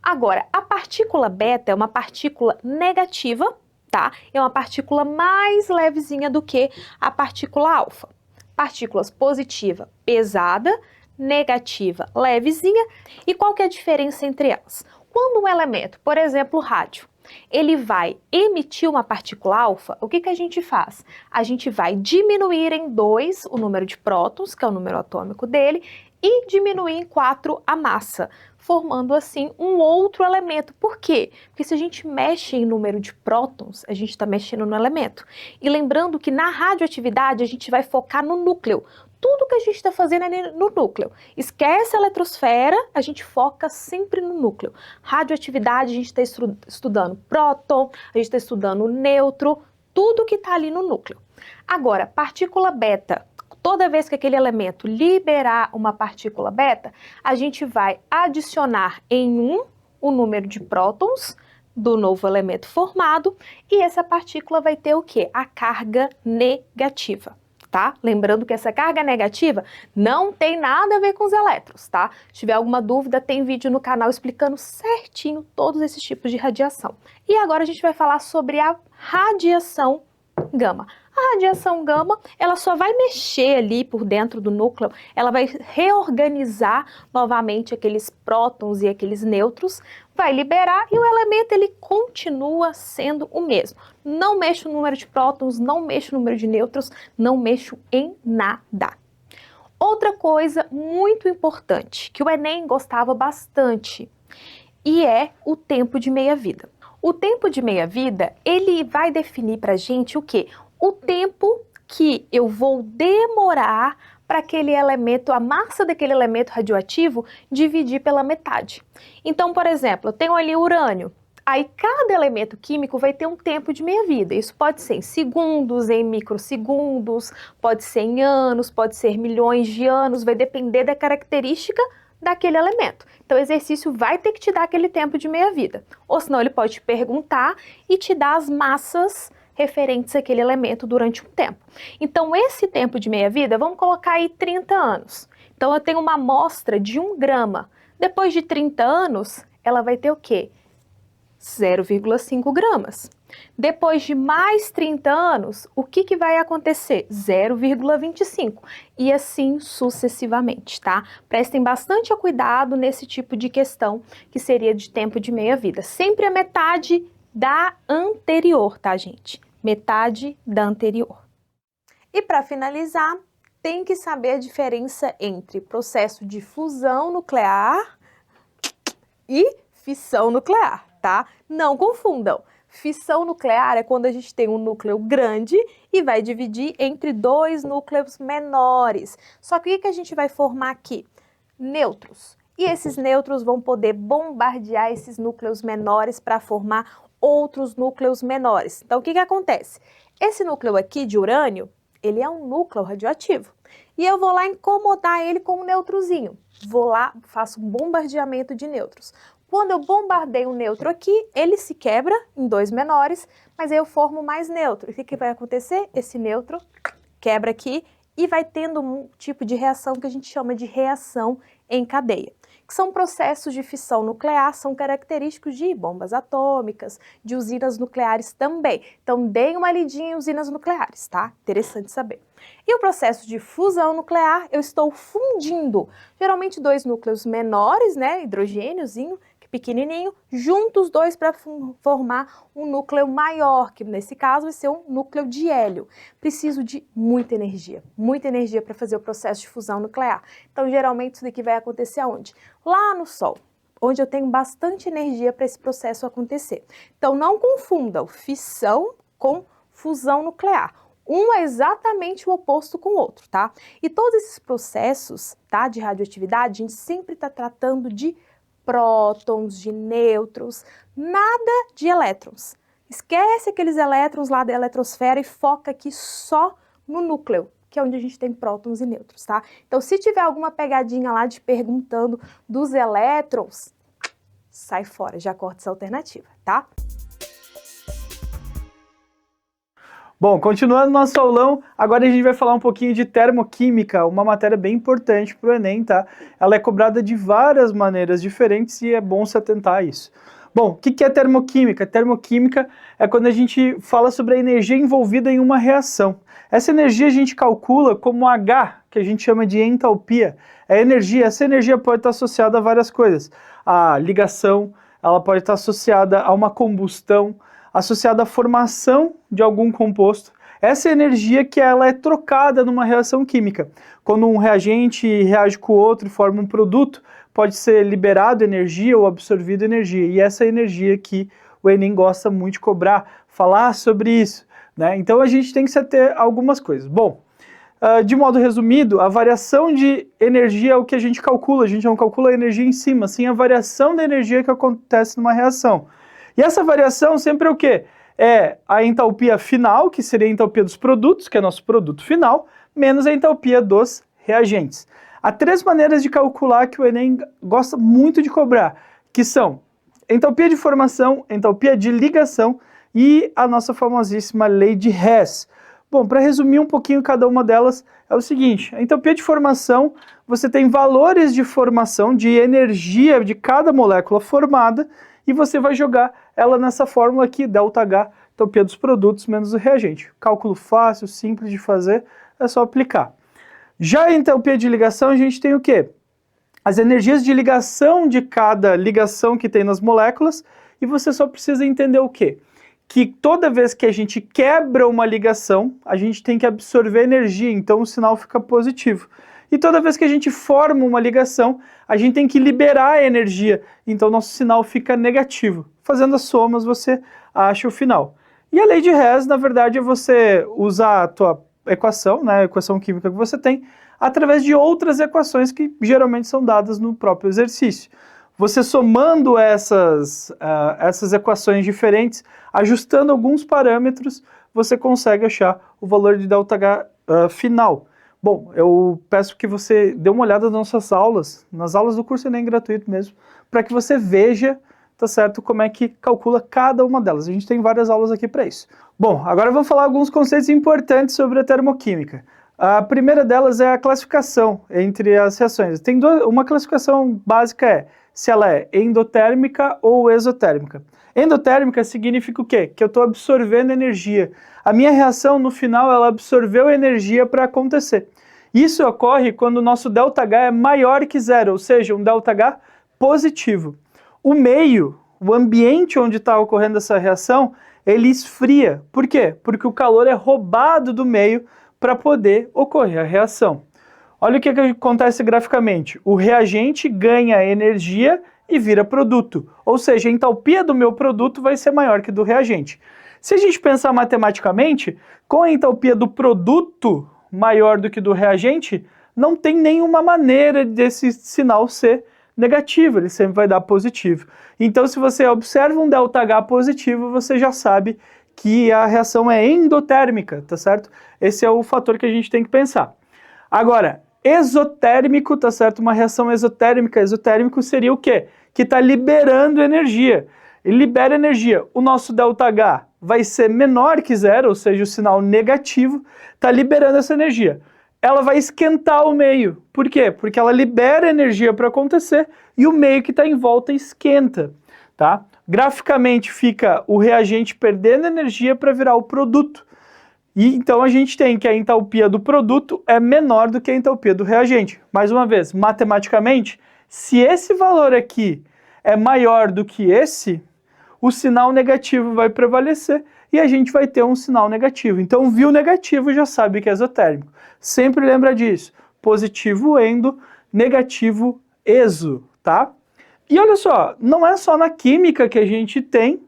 Agora, a partícula beta é uma partícula negativa, tá? É uma partícula mais levezinha do que a partícula alfa. Partículas positiva, pesada, negativa, levezinha. E qual que é a diferença entre elas? Quando um elemento, por exemplo, o rádio, ele vai emitir uma partícula alfa, o que que a gente faz? A gente vai diminuir em 2 o número de prótons, que é o número atômico dele, e diminuir em 4 a massa, formando assim um outro elemento. Por quê? Porque se a gente mexe em número de prótons, a gente está mexendo no elemento. E lembrando que na radioatividade a gente vai focar no núcleo. Tudo que a gente está fazendo é no núcleo. Esquece a eletrosfera, a gente foca sempre no núcleo. Radioatividade, a gente está estudando próton, a gente está estudando nêutron, tudo que está ali no núcleo. Agora, partícula beta. Toda vez que aquele elemento liberar uma partícula beta, a gente vai adicionar em 1 o número de prótons do novo elemento formado e essa partícula vai ter o quê? A carga negativa. Tá? Lembrando que essa carga negativa não tem nada a ver com os elétrons, tá? Se tiver alguma dúvida, tem vídeo no canal explicando certinho todos esses tipos de radiação. E agora a gente vai falar sobre a radiação gama. A radiação gama, ela só vai mexer ali por dentro do núcleo, ela vai reorganizar novamente aqueles prótons e aqueles nêutrons, vai liberar e o elemento ele continua sendo o mesmo. Não mexo no número de prótons, não mexo no número de nêutrons, não mexo em nada. Outra coisa muito importante, que o Enem gostava bastante, e é o tempo de meia-vida. O tempo de meia-vida, ele vai definir pra gente o quê? O tempo que eu vou demorar para aquele elemento, a massa daquele elemento radioativo, dividir pela metade. Então, por exemplo, eu tenho ali urânio. Aí cada elemento químico vai ter um tempo de meia-vida. Isso pode ser em segundos, em microsegundos, pode ser em anos, pode ser milhões de anos, vai depender da característica daquele elemento. Então o exercício vai ter que te dar aquele tempo de meia-vida. Ou senão ele pode te perguntar e te dar as massas referentes àquele elemento durante um tempo. Então esse tempo de meia-vida, vamos colocar aí 30 anos. Então eu tenho uma amostra de 1 grama. Depois de 30 anos, ela vai ter o quê? 0,5 gramas. Depois de mais 30 anos, o que vai acontecer? 0,25 e assim sucessivamente, tá? Prestem bastante cuidado nesse tipo de questão que seria de tempo de meia-vida. Sempre a metade da anterior, tá, gente? Metade da anterior. E para finalizar, tem que saber a diferença entre processo de fusão nuclear e fissão nuclear, tá? Não confundam. Fissão nuclear é quando a gente tem um núcleo grande e vai dividir entre 2 núcleos menores. Só que o que a gente vai formar aqui? Nêutrons. E esses nêutrons vão poder bombardear esses núcleos menores para formar outros núcleos menores. Então, o que acontece? Esse núcleo aqui de urânio, ele é um núcleo radioativo. E eu vou lá incomodar ele com um nêutrozinho. Vou lá, faço um bombardeamento de nêutrons. Quando eu bombardeio um nêutron aqui, ele se quebra em 2 menores, mas aí eu formo mais nêutron. O que vai acontecer? Esse nêutron quebra aqui e vai tendo um tipo de reação que a gente chama de reação em cadeia, que são processos de fissão nuclear, são característicos de bombas atômicas, de usinas nucleares também. Então, deem uma lidinha em usinas nucleares, tá? Interessante saber. E o processo de fusão nuclear, eu estou fundindo, geralmente 2 núcleos menores, né, hidrogêniozinho, pequenininho, junto os 2 para formar um núcleo maior, que nesse caso vai ser um núcleo de hélio. Preciso de muita energia para fazer o processo de fusão nuclear. Então, geralmente, isso daqui vai acontecer aonde? Lá no Sol, onde eu tenho bastante energia para esse processo acontecer. Então, não confundam fissão com fusão nuclear. Um é exatamente o oposto com o outro, tá? E todos esses processos, tá, de radioatividade, a gente sempre está tratando de prótons, de nêutrons, nada de elétrons. Esquece aqueles elétrons lá da eletrosfera e foca aqui só no núcleo, que é onde a gente tem prótons e nêutrons, tá? Então, se tiver alguma pegadinha lá de perguntando dos elétrons, sai fora, já corta essa alternativa, tá? Bom, continuando nosso aulão, agora a gente vai falar um pouquinho de termoquímica, uma matéria bem importante para o Enem, tá? Ela é cobrada de várias maneiras diferentes e é bom se atentar a isso. Bom, o que é termoquímica? Termoquímica é quando a gente fala sobre a energia envolvida em uma reação. Essa energia a gente calcula como H, que a gente chama de entalpia. É energia, essa energia pode estar associada a várias coisas. A ligação, ela pode estar associada a uma combustão, associada à formação de algum composto. Essa energia que ela é trocada numa reação química. Quando um reagente reage com o outro e forma um produto, pode ser liberado energia ou absorvido energia. E essa é a energia que o Enem gosta muito de cobrar, falar sobre isso, né? Então a gente tem que se ater a algumas coisas. Bom, de modo resumido, a variação de energia é o que a gente não calcula a energia em si, mas sim a variação da energia que acontece numa reação. E essa variação sempre é o quê? É a entalpia final, que seria a entalpia dos produtos, que é nosso produto final, menos a entalpia dos reagentes. Há 3 maneiras de calcular que o Enem gosta muito de cobrar, que são entalpia de formação, entalpia de ligação e a nossa famosíssima lei de Hess. Bom, para resumir um pouquinho cada uma delas, é o seguinte: a entalpia de formação, você tem valores de formação, de energia de cada molécula formada, e você vai jogar ela nessa fórmula aqui, ΔH, entalpia dos produtos menos o reagente. Cálculo fácil, simples de fazer, é só aplicar. Já a entalpia de ligação, a gente tem o quê? As energias de ligação de cada ligação que tem nas moléculas, e você só precisa entender o quê? Que toda vez que a gente quebra uma ligação, a gente tem que absorver energia, então o sinal fica positivo. E toda vez que a gente forma uma ligação, a gente tem que liberar energia, então nosso sinal fica negativo. Fazendo as somas, você acha o final. E a lei de Hess, na verdade, é você usar a tua equação, né, a equação química que você tem, através de outras equações que geralmente são dadas no próprio exercício. Você somando essas equações diferentes, ajustando alguns parâmetros, você consegue achar o valor de ΔH final. Bom, eu peço que você dê uma olhada nas nossas aulas, nas aulas do curso Enem gratuito mesmo, para que você veja, tá certo, como é que calcula cada uma delas. A gente tem várias aulas aqui para isso. Bom, agora eu vou falar alguns conceitos importantes sobre a termoquímica. A primeira delas é a classificação entre as reações. Tem uma classificação básica se ela é endotérmica ou exotérmica. Endotérmica significa o quê? Que eu estou absorvendo energia. A minha reação, no final, ela absorveu energia para acontecer. Isso ocorre quando o nosso ΔH é maior que 0, ou seja, um ΔH positivo. O meio, o ambiente onde está ocorrendo essa reação, ele esfria. Por quê? Porque o calor é roubado do meio para poder ocorrer a reação. Olha o que acontece graficamente. O reagente ganha energia e vira produto. Ou seja, a entalpia do meu produto vai ser maior que do reagente. Se a gente pensar matematicamente, com a entalpia do produto maior do que do reagente, não tem nenhuma maneira desse sinal ser negativo, ele sempre vai dar positivo. Então, se você observa um ΔH positivo, você já sabe que a reação é endotérmica, tá certo? Esse é o fator que a gente tem que pensar. Agora, exotérmico, tá certo? Uma reação exotérmica. Exotérmico seria o quê? Que está liberando energia. Ele libera energia. O nosso ΔH vai ser menor que 0, ou seja, o sinal negativo, está liberando essa energia. Ela vai esquentar o meio. Por quê? Porque ela libera energia para acontecer e o meio que está em volta esquenta, tá? Graficamente fica o reagente perdendo energia para virar o produto. E então a gente tem que a entalpia do produto é menor do que a entalpia do reagente. Mais uma vez, matematicamente, se esse valor aqui é maior do que esse, o sinal negativo vai prevalecer e a gente vai ter um sinal negativo. Então, viu negativo já sabe que é exotérmico. Sempre lembra disso. Positivo endo, negativo exo, tá? E olha só, não é só na química que a gente tem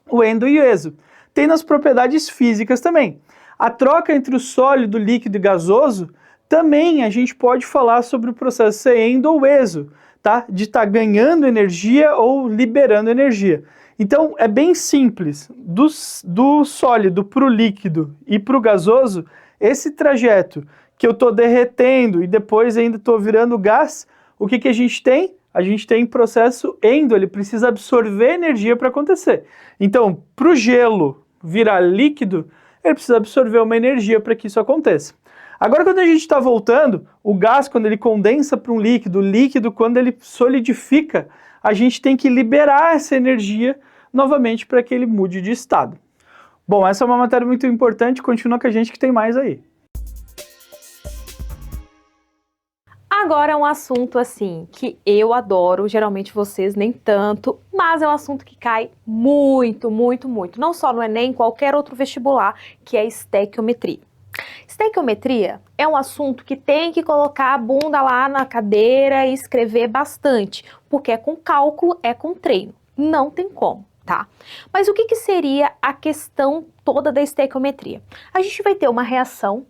o endo e o exo. Tem nas propriedades físicas também. A troca entre o sólido, líquido e gasoso, também a gente pode falar sobre o processo ser endo ou exo, tá? De estar ganhando energia ou liberando energia. Então, é bem simples. Do sólido para o líquido e para o gasoso, esse trajeto que eu estou derretendo e depois ainda estou virando gás, o que a gente tem? A gente tem processo endo, ele precisa absorver energia para acontecer. Então, para o gelo virar líquido, ele precisa absorver uma energia para que isso aconteça. Agora, quando a gente está voltando, o gás, quando ele condensa para um líquido, o líquido, quando ele solidifica, a gente tem que liberar essa energia novamente para que ele mude de estado. Bom, essa é uma matéria muito importante, continua com a gente que tem mais aí. Agora é um assunto assim que eu adoro, geralmente vocês nem tanto, mas é um assunto que cai muito, muito, muito, não só no Enem, em qualquer outro vestibular, que é estequiometria. Estequiometria é um assunto que tem que colocar a bunda lá na cadeira e escrever bastante, porque é com cálculo, é com treino, não tem como, tá? Mas o que seria a questão toda da estequiometria? A gente vai ter uma reação.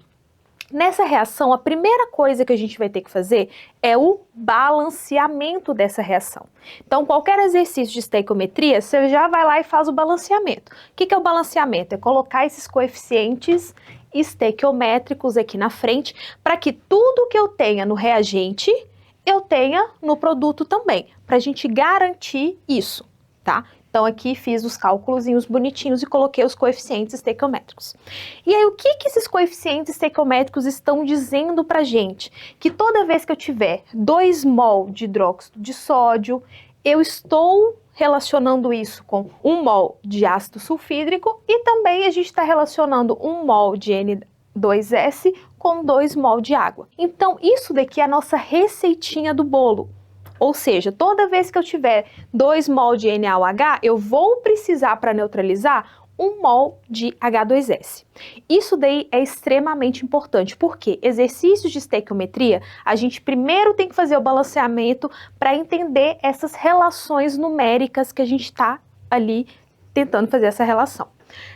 Nessa reação, a primeira coisa que a gente vai ter que fazer é o balanceamento dessa reação. Então, qualquer exercício de estequiometria, você já vai lá e faz o balanceamento. O que é o balanceamento? É colocar esses coeficientes estequiométricos aqui na frente, para que tudo que eu tenha no reagente, eu tenha no produto também, para a gente garantir isso, tá? Então, aqui fiz os cálculozinhos bonitinhos e coloquei os coeficientes estequiométricos. E aí, o que esses coeficientes estequiométricos estão dizendo pra gente? Que toda vez que eu tiver 2 mol de hidróxido de sódio, eu estou relacionando isso com 1 mol de ácido sulfídrico e também a gente está relacionando 1 mol de N2S com 2 mol de água. Então, isso daqui é a nossa receitinha do bolo. Ou seja, toda vez que eu tiver 2 mol de NaOH, eu vou precisar, para neutralizar, 1 mol de H2S. Isso daí é extremamente importante, porque exercícios de estequiometria, a gente primeiro tem que fazer o balanceamento para entender essas relações numéricas que a gente está ali tentando fazer essa relação.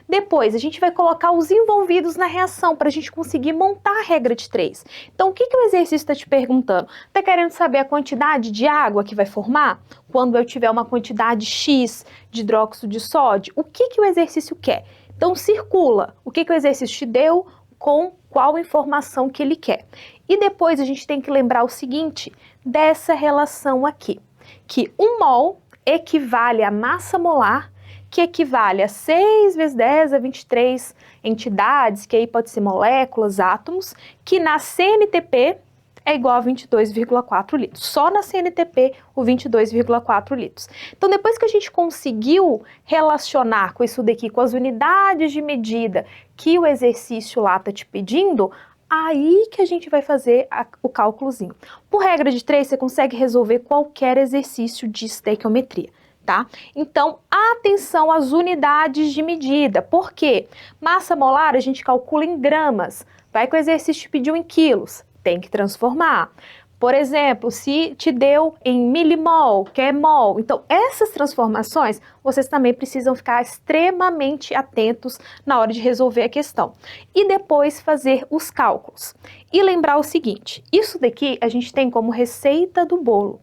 Depois, a gente vai colocar os envolvidos na reação para a gente conseguir montar a regra de 3. Então, o que o exercício está te perguntando? Está querendo saber a quantidade de água que vai formar quando eu tiver uma quantidade X de hidróxido de sódio? O que o exercício quer? Então, circula o que o exercício te deu com qual informação que ele quer. E depois, a gente tem que lembrar o seguinte, dessa relação aqui, que 1 mol equivale à massa molar, que equivale a 6 vezes 10 a 23 entidades, que aí pode ser moléculas, átomos, que na CNTP é igual a 22,4 litros. Só na CNTP, o 22,4 litros. Então, depois que a gente conseguiu relacionar com isso daqui, com as unidades de medida que o exercício lá está te pedindo, aí que a gente vai fazer o cálculozinho. Por regra de 3, você consegue resolver qualquer exercício de estequiometria. Tá? Então, atenção às unidades de medida. Por quê? Massa molar a gente calcula em gramas. Vai que o exercício te pediu em quilos, tem que transformar. Por exemplo, se te deu em milimol, que é mol. Então, essas transformações, vocês também precisam ficar extremamente atentos na hora de resolver a questão. E depois fazer os cálculos. E lembrar o seguinte, isso daqui a gente tem como receita do bolo.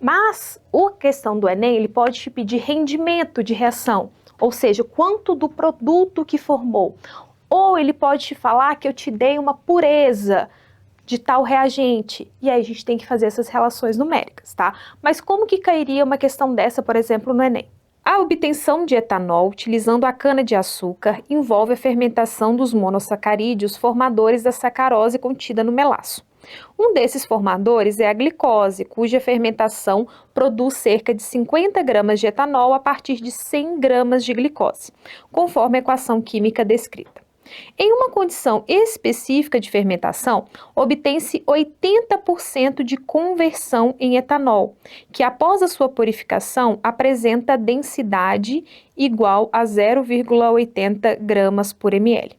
Mas a questão do Enem, ele pode te pedir rendimento de reação, ou seja, quanto do produto que formou. Ou ele pode te falar que eu te dei uma pureza de tal reagente, e aí a gente tem que fazer essas relações numéricas, tá? Mas como que cairia uma questão dessa, por exemplo, no Enem? A obtenção de etanol utilizando a cana-de-açúcar envolve a fermentação dos monossacarídeos formadores da sacarose contida no melaço. Um desses formadores é a glicose, cuja fermentação produz cerca de 50 gramas de etanol a partir de 100 gramas de glicose, conforme a equação química descrita. Em uma condição específica de fermentação, obtém-se 80% de conversão em etanol, que após a sua purificação apresenta densidade igual a 0,80 gramas por ml.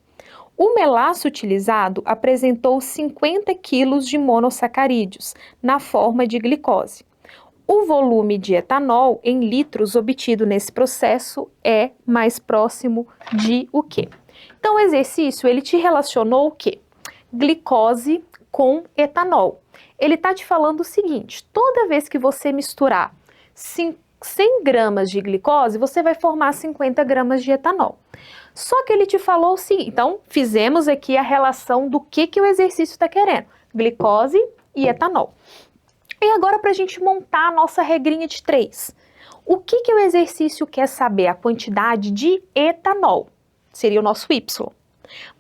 O melaço utilizado apresentou 50 kg de monossacarídeos, na forma de glicose. O volume de etanol em litros obtido nesse processo é mais próximo de o quê? Então, o exercício, ele te relacionou o quê? Glicose com etanol. Ele está te falando o seguinte, toda vez que você misturar 100 gramas de glicose, você vai formar 50 gramas de etanol. Só que ele te falou o seguinte, então, fizemos aqui a relação do que o exercício está querendo, glicose e etanol. E agora, para a gente montar a nossa regrinha de 3, o que o exercício quer saber? A quantidade de etanol. Seria o nosso Y.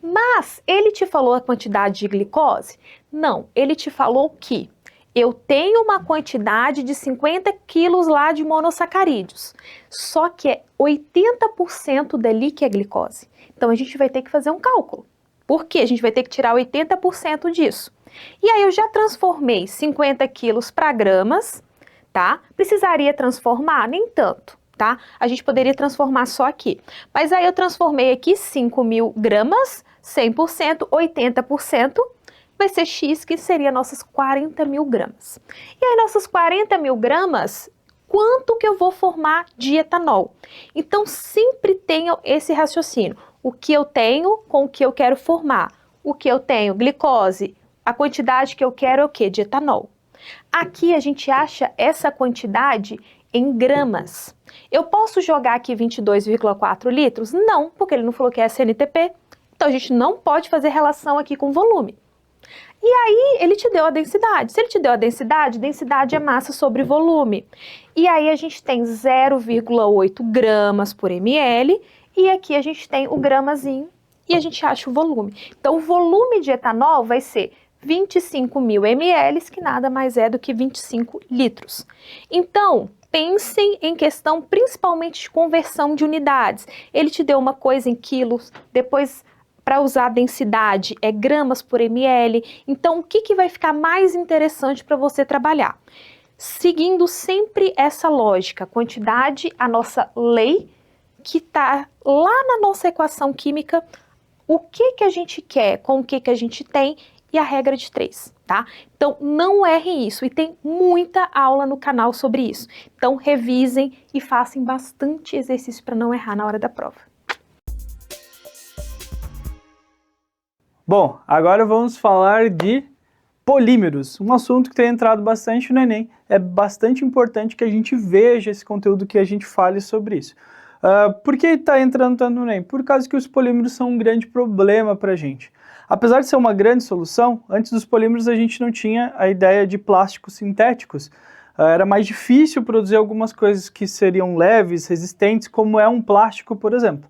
Mas ele te falou a quantidade de glicose? Não, ele te falou que eu tenho uma quantidade de 50 quilos lá de monossacarídeos, só que é 80% dali que é glicose. Então, a gente vai ter que fazer um cálculo. Porque a gente vai ter que tirar 80% disso. E aí eu já transformei 50 quilos para gramas, tá? Precisaria transformar? Nem tanto, tá? A gente poderia transformar só aqui. Mas aí eu transformei aqui 5.000 gramas, 100%, 80%, vai ser X, que seria nossas 40.000 gramas. E aí nossas 40.000 gramas, quanto que eu vou formar de etanol? Então sempre tenham esse raciocínio. O que eu tenho com o que eu quero formar. O que eu tenho, glicose, a quantidade que eu quero é o quê? De etanol. Aqui a gente acha essa quantidade em gramas. Eu posso jogar aqui 22,4 litros? Não, porque ele não falou que é SNTP. Então a gente não pode fazer relação aqui com volume. E aí ele te deu a densidade. Se ele te deu a densidade, densidade é massa sobre volume. E aí a gente tem 0,8 gramas por ml e aqui a gente tem o gramazinho e a gente acha o volume. Então o volume de etanol vai ser 25.000 ml, que nada mais é do que 25 litros. Então, pensem em questão principalmente de conversão de unidades. Ele te deu uma coisa em quilos, depois para usar a densidade é gramas por ml. Então, o que vai ficar mais interessante para você trabalhar? Seguindo sempre essa lógica, quantidade, a nossa lei, que está lá na nossa equação química, o que a gente quer com o que a gente tem, e a regra de 3, tá? Então, não errem isso, e tem muita aula no canal sobre isso. Então, revisem e façam bastante exercício para não errar na hora da prova. Bom, agora vamos falar de polímeros, um assunto que tem entrado bastante no Enem. É bastante importante que a gente veja esse conteúdo, que a gente fale sobre isso. Por que está entrando tanto no Enem? Por causa que os polímeros são um grande problema para a gente. Apesar de ser uma grande solução, antes dos polímeros a gente não tinha a ideia de plásticos sintéticos. Era mais difícil produzir algumas coisas que seriam leves, resistentes, como é um plástico, por exemplo.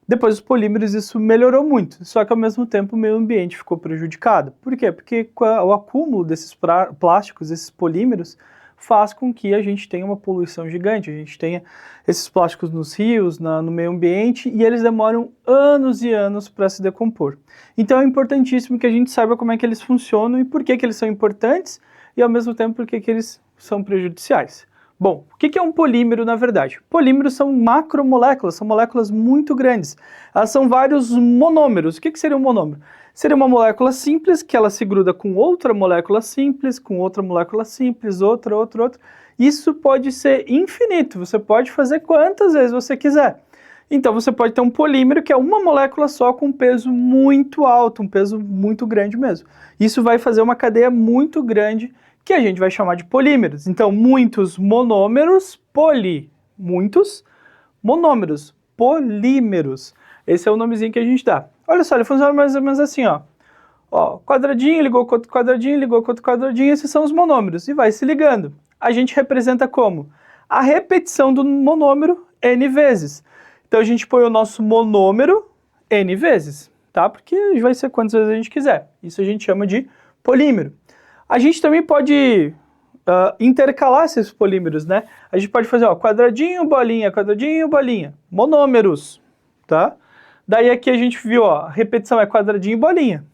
Depois dos polímeros isso melhorou muito, só que ao mesmo tempo o meio ambiente ficou prejudicado. Por quê? Porque o acúmulo desses plásticos, esses polímeros, faz com que a gente tenha uma poluição gigante, a gente tenha esses plásticos nos rios, no meio ambiente, e eles demoram anos e anos para se decompor. Então é importantíssimo que a gente saiba como é que eles funcionam e por que eles são importantes, e ao mesmo tempo por que eles são prejudiciais. Bom, o que é um polímero na verdade? Polímeros são macromoléculas, são moléculas muito grandes. Elas são vários monômeros. O que seria um monômero? Seria uma molécula simples que ela se gruda com outra molécula simples, com outra molécula simples, outra. Isso pode ser infinito, você pode fazer quantas vezes você quiser. Então você pode ter um polímero que é uma molécula só com um peso muito alto, um peso muito grande mesmo. Isso vai fazer uma cadeia muito grande que a gente vai chamar de polímeros. Então, muitos monômeros, muitos monômeros, polímeros. Esse é o nomezinho que a gente dá. Olha só, ele funciona mais ou menos assim, ó. Quadradinho ligou com outro quadradinho, ligou com outro quadradinho, esses são os monômeros, e vai se ligando. A gente representa como? A repetição do monômero N vezes. Então, a gente põe o nosso monômero N vezes, tá? Porque vai ser quantas vezes a gente quiser. Isso a gente chama de polímero. A gente também pode intercalar esses polímeros, né? A gente pode fazer, quadradinho, bolinha, monômeros, tá? Daí aqui a gente viu, a repetição é quadradinho e bolinha.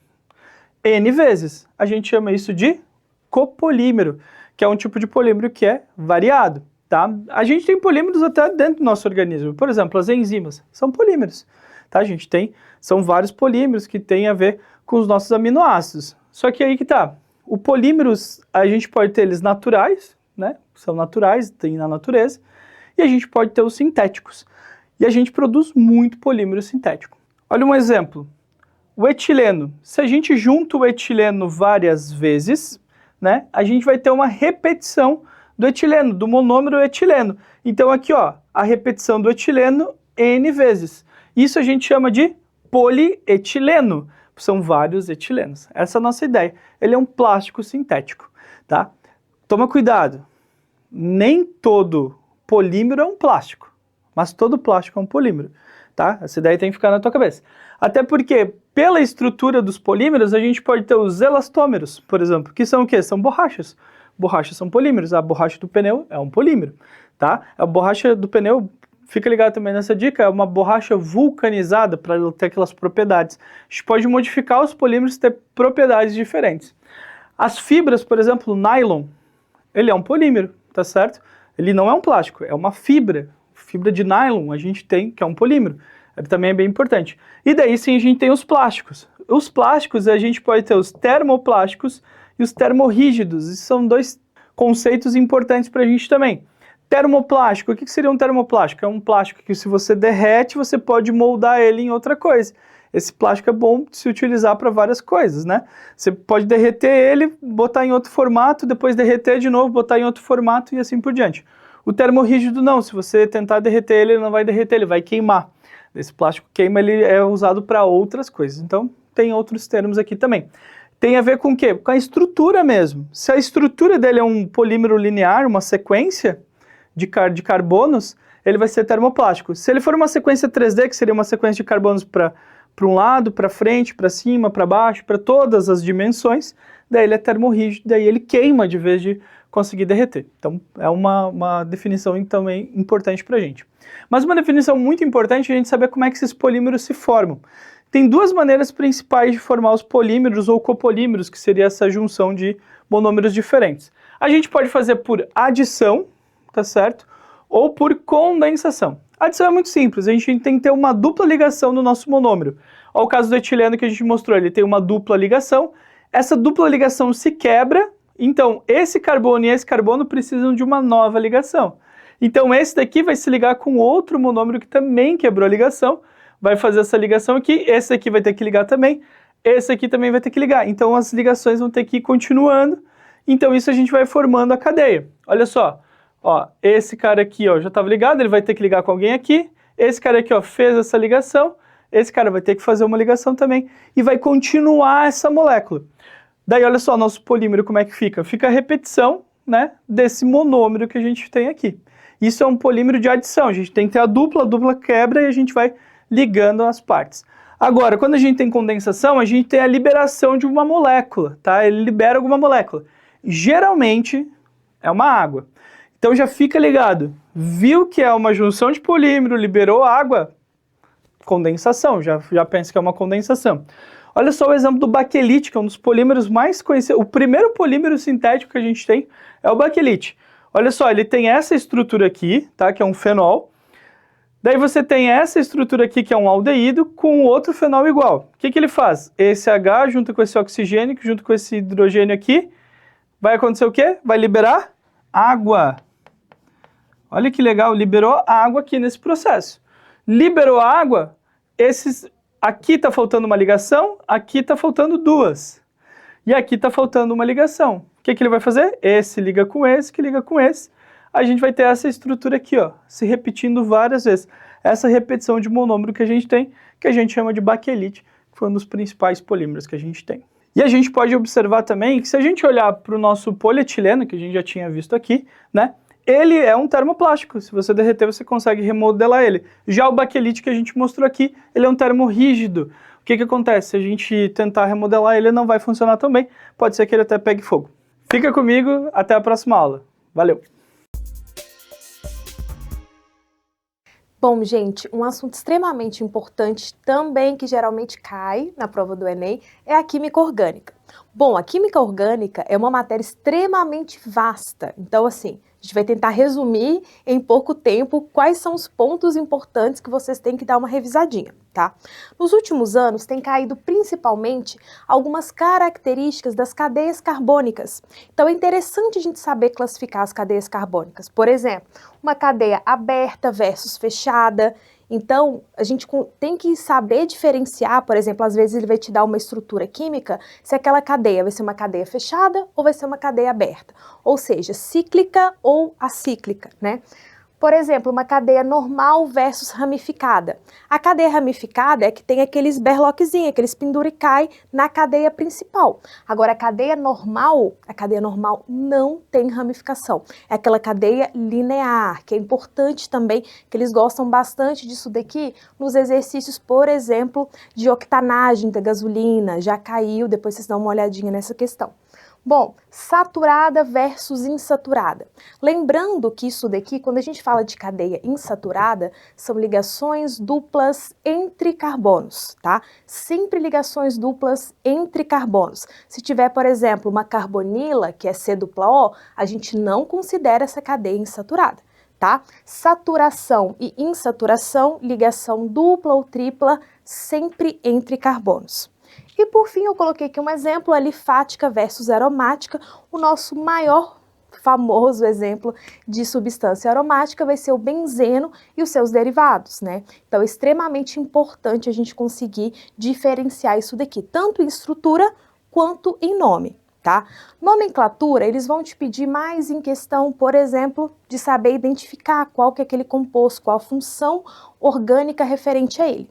N vezes. A gente chama isso de copolímero, que é um tipo de polímero que é variado, tá? A gente tem polímeros até dentro do nosso organismo. Por exemplo, as enzimas são polímeros, tá? A gente são vários polímeros que têm a ver com os nossos aminoácidos. Só que aí que tá. Os polímeros, a gente pode ter eles naturais, né? São naturais, tem na natureza, e a gente pode ter os sintéticos. E a gente produz muito polímero sintético. Olha um exemplo. O etileno. Se a gente junta o etileno várias vezes, né? A gente vai ter uma repetição do etileno, do monômero etileno. Então aqui, a repetição do etileno N vezes. Isso a gente chama de polietileno. São vários etilenos. Essa é a nossa ideia. Ele é um plástico sintético, tá? Toma cuidado. Nem todo polímero é um plástico, mas todo plástico é um polímero, tá? Essa ideia tem que ficar na tua cabeça. Até porque, pela estrutura dos polímeros, a gente pode ter os elastômeros, por exemplo, que são o quê? São borrachas. Borrachas são polímeros. A borracha do pneu é um polímero, tá? A borracha do pneu fica ligado também nessa dica, é uma borracha vulcanizada para ela ter aquelas propriedades. A gente pode modificar os polímeros e ter propriedades diferentes. As fibras, por exemplo, o nylon, ele é um polímero, tá certo? Ele não é um plástico, é uma fibra. Fibra de nylon a gente tem, que é um polímero. Ele também é bem importante. E daí sim a gente tem os plásticos. Os plásticos a gente pode ter os termoplásticos e os termorrígidos. Esses são dois conceitos importantes para a gente também. Termoplástico, o que seria um termoplástico? É um plástico que se você derrete, você pode moldar ele em outra coisa. Esse plástico é bom de se utilizar para várias coisas, né? Você pode derreter ele, botar em outro formato, depois derreter de novo, botar em outro formato e assim por diante. O termorrígido não, se você tentar derreter ele, ele não vai derreter, ele vai queimar. Esse plástico queima, ele é usado para outras coisas. Então, tem outros termos aqui também. Tem a ver com o quê? Com a estrutura mesmo. Se a estrutura dele é um polímero linear, uma sequência de carbonos, ele vai ser termoplástico. Se ele for uma sequência 3D, que seria uma sequência de carbonos para um lado, para frente, para cima, para baixo, para todas as dimensões, daí ele é termorrígido, daí ele queima de vez de conseguir derreter. Então, é uma definição também importante para a gente. Mas uma definição muito importante é a gente saber como é que esses polímeros se formam. Tem duas maneiras principais de formar os polímeros ou copolímeros, que seria essa junção de monômeros diferentes. A gente pode fazer por adição, tá certo? Ou por condensação. A adição é muito simples, a gente tem que ter uma dupla ligação no nosso monômero. Olha o caso do etileno que a gente mostrou, ele tem uma dupla ligação, essa dupla ligação se quebra, então esse carbono e esse carbono precisam de uma nova ligação. Então esse daqui vai se ligar com outro monômero que também quebrou a ligação, vai fazer essa ligação aqui, esse aqui vai ter que ligar também, esse aqui também vai ter que ligar. Então as ligações vão ter que ir continuando, então isso a gente vai formando a cadeia. Olha só. Ó, esse cara aqui, ó, já estava ligado, ele vai ter que ligar com alguém aqui. Esse cara aqui, ó, fez essa ligação. Esse cara vai ter que fazer uma ligação também. E vai continuar essa molécula. Daí, olha só, nosso polímero como é que fica? Fica a repetição, né, desse monômero que a gente tem aqui. Isso é um polímero de adição. A gente tem que ter a dupla quebra e a gente vai ligando as partes. Agora, quando a gente tem condensação, a gente tem a liberação de uma molécula, tá? Ele libera alguma molécula. Geralmente, é uma água. Então já fica ligado, viu que é uma junção de polímero, liberou água, condensação, já pensa que é uma condensação. Olha só o exemplo do baquelite, que é um dos polímeros mais conhecidos, o primeiro polímero sintético que a gente tem é o baquelite. Olha só, ele tem essa estrutura aqui, tá, que é um fenol, daí você tem essa estrutura aqui que é um aldeído com outro fenol igual. O que ele faz? Esse H junto com esse oxigênio, junto com esse hidrogênio aqui, vai acontecer o quê? Vai liberar água. Olha que legal, liberou água aqui nesse processo. Liberou água, aqui está faltando uma ligação, aqui está faltando duas. E aqui está faltando uma ligação. O que ele vai fazer? Esse liga com esse, que liga com esse. A gente vai ter essa estrutura aqui, ó, se repetindo várias vezes. Essa repetição de monômero que a gente tem, que a gente chama de baquelite, que foi um dos principais polímeros que a gente tem. E a gente pode observar também que se a gente olhar para o nosso polietileno, que a gente já tinha visto aqui, né? Ele é um termoplástico, se você derreter você consegue remodelar ele. Já o baquelite que a gente mostrou aqui, ele é um termorrígido. O que acontece? Se a gente tentar remodelar ele, não vai funcionar tão bem, pode ser que ele até pegue fogo. Fica comigo, até a próxima aula. Valeu! Bom, gente, um assunto extremamente importante também que geralmente cai na prova do Enem é a química orgânica. Bom, a química orgânica é uma matéria extremamente vasta, então assim, a gente vai tentar resumir em pouco tempo quais são os pontos importantes que vocês têm que dar uma revisadinha, tá? Nos últimos anos tem caído principalmente algumas características das cadeias carbônicas. Então é interessante a gente saber classificar as cadeias carbônicas. Por exemplo, uma cadeia aberta versus fechada. Então, a gente tem que saber diferenciar, por exemplo, às vezes ele vai te dar uma estrutura química, se aquela cadeia vai ser uma cadeia fechada ou vai ser uma cadeia aberta. Ou seja, cíclica ou acíclica, né? Por exemplo, uma cadeia normal versus ramificada. A cadeia ramificada é que tem aqueles berloquezinhos, aqueles penduricai na cadeia principal. Agora, a cadeia normal não tem ramificação. É aquela cadeia linear, que é importante também, que eles gostam bastante disso daqui nos exercícios, por exemplo, de octanagem da gasolina. Já caiu, depois vocês dão uma olhadinha nessa questão. Bom, saturada versus insaturada. Lembrando que isso daqui, quando a gente fala de cadeia insaturada, são ligações duplas entre carbonos, tá? Sempre ligações duplas entre carbonos. Se tiver, por exemplo, uma carbonila, que é C-O, a gente não considera essa cadeia insaturada, tá? Saturação e insaturação, ligação dupla ou tripla, sempre entre carbonos. E por fim, eu coloquei aqui um exemplo, alifática versus aromática, o nosso maior famoso exemplo de substância aromática vai ser o benzeno e os seus derivados, né? Então, é extremamente importante a gente conseguir diferenciar isso daqui, tanto em estrutura quanto em nome, tá? Nomenclatura, eles vão te pedir mais em questão, por exemplo, de saber identificar qual que é aquele composto, qual a função orgânica referente a ele.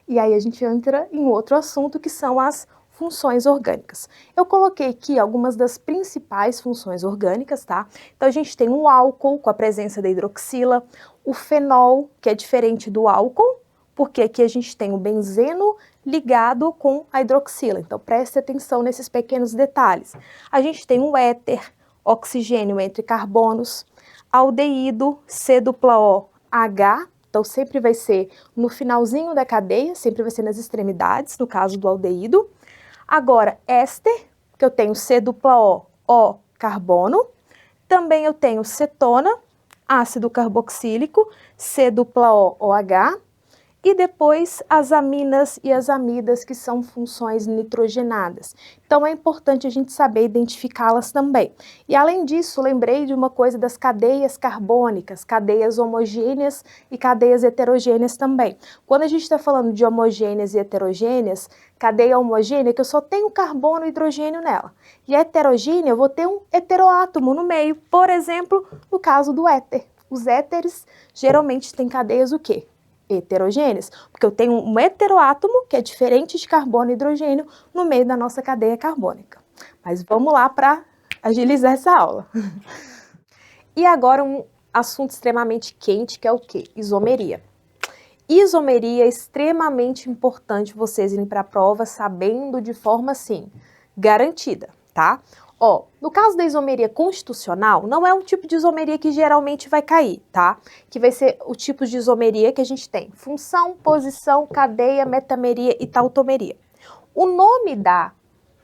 E aí a gente entra em outro assunto que são as funções orgânicas. Eu coloquei aqui algumas das principais funções orgânicas, tá? Então a gente tem o álcool com a presença da hidroxila, o fenol, que é diferente do álcool, porque aqui a gente tem o benzeno ligado com a hidroxila. Então preste atenção nesses pequenos detalhes. A gente tem o éter, oxigênio entre carbonos, aldeído, C-O-H, então, sempre vai ser no finalzinho da cadeia, sempre vai ser nas extremidades, no caso do aldeído. Agora, éster, que eu tenho C-O, carbono. Também eu tenho cetona, ácido carboxílico, C-O-OH. E depois as aminas e as amidas, que são funções nitrogenadas. Então é importante a gente saber identificá-las também. E além disso, lembrei de uma coisa das cadeias carbônicas, cadeias homogêneas e cadeias heterogêneas também. Quando a gente está falando de homogêneas e heterogêneas, cadeia homogênea que eu só tenho carbono e hidrogênio nela. E heterogênea eu vou ter um heteroátomo no meio, por exemplo, no caso do éter. Os éteres geralmente têm cadeias o quê? Heterogêneas, porque eu tenho um heteroátomo, que é diferente de carbono e hidrogênio, no meio da nossa cadeia carbônica. Mas vamos lá para agilizar essa aula. E agora um assunto extremamente quente, que é o quê? Isomeria. Isomeria é extremamente importante vocês irem para a prova sabendo de forma, assim, garantida, tá? Ó, no caso da isomeria constitucional, não é um tipo de isomeria que geralmente vai cair, tá? Que vai ser o tipo de isomeria que a gente tem: função, posição, cadeia, metameria e tautomeria. O nome da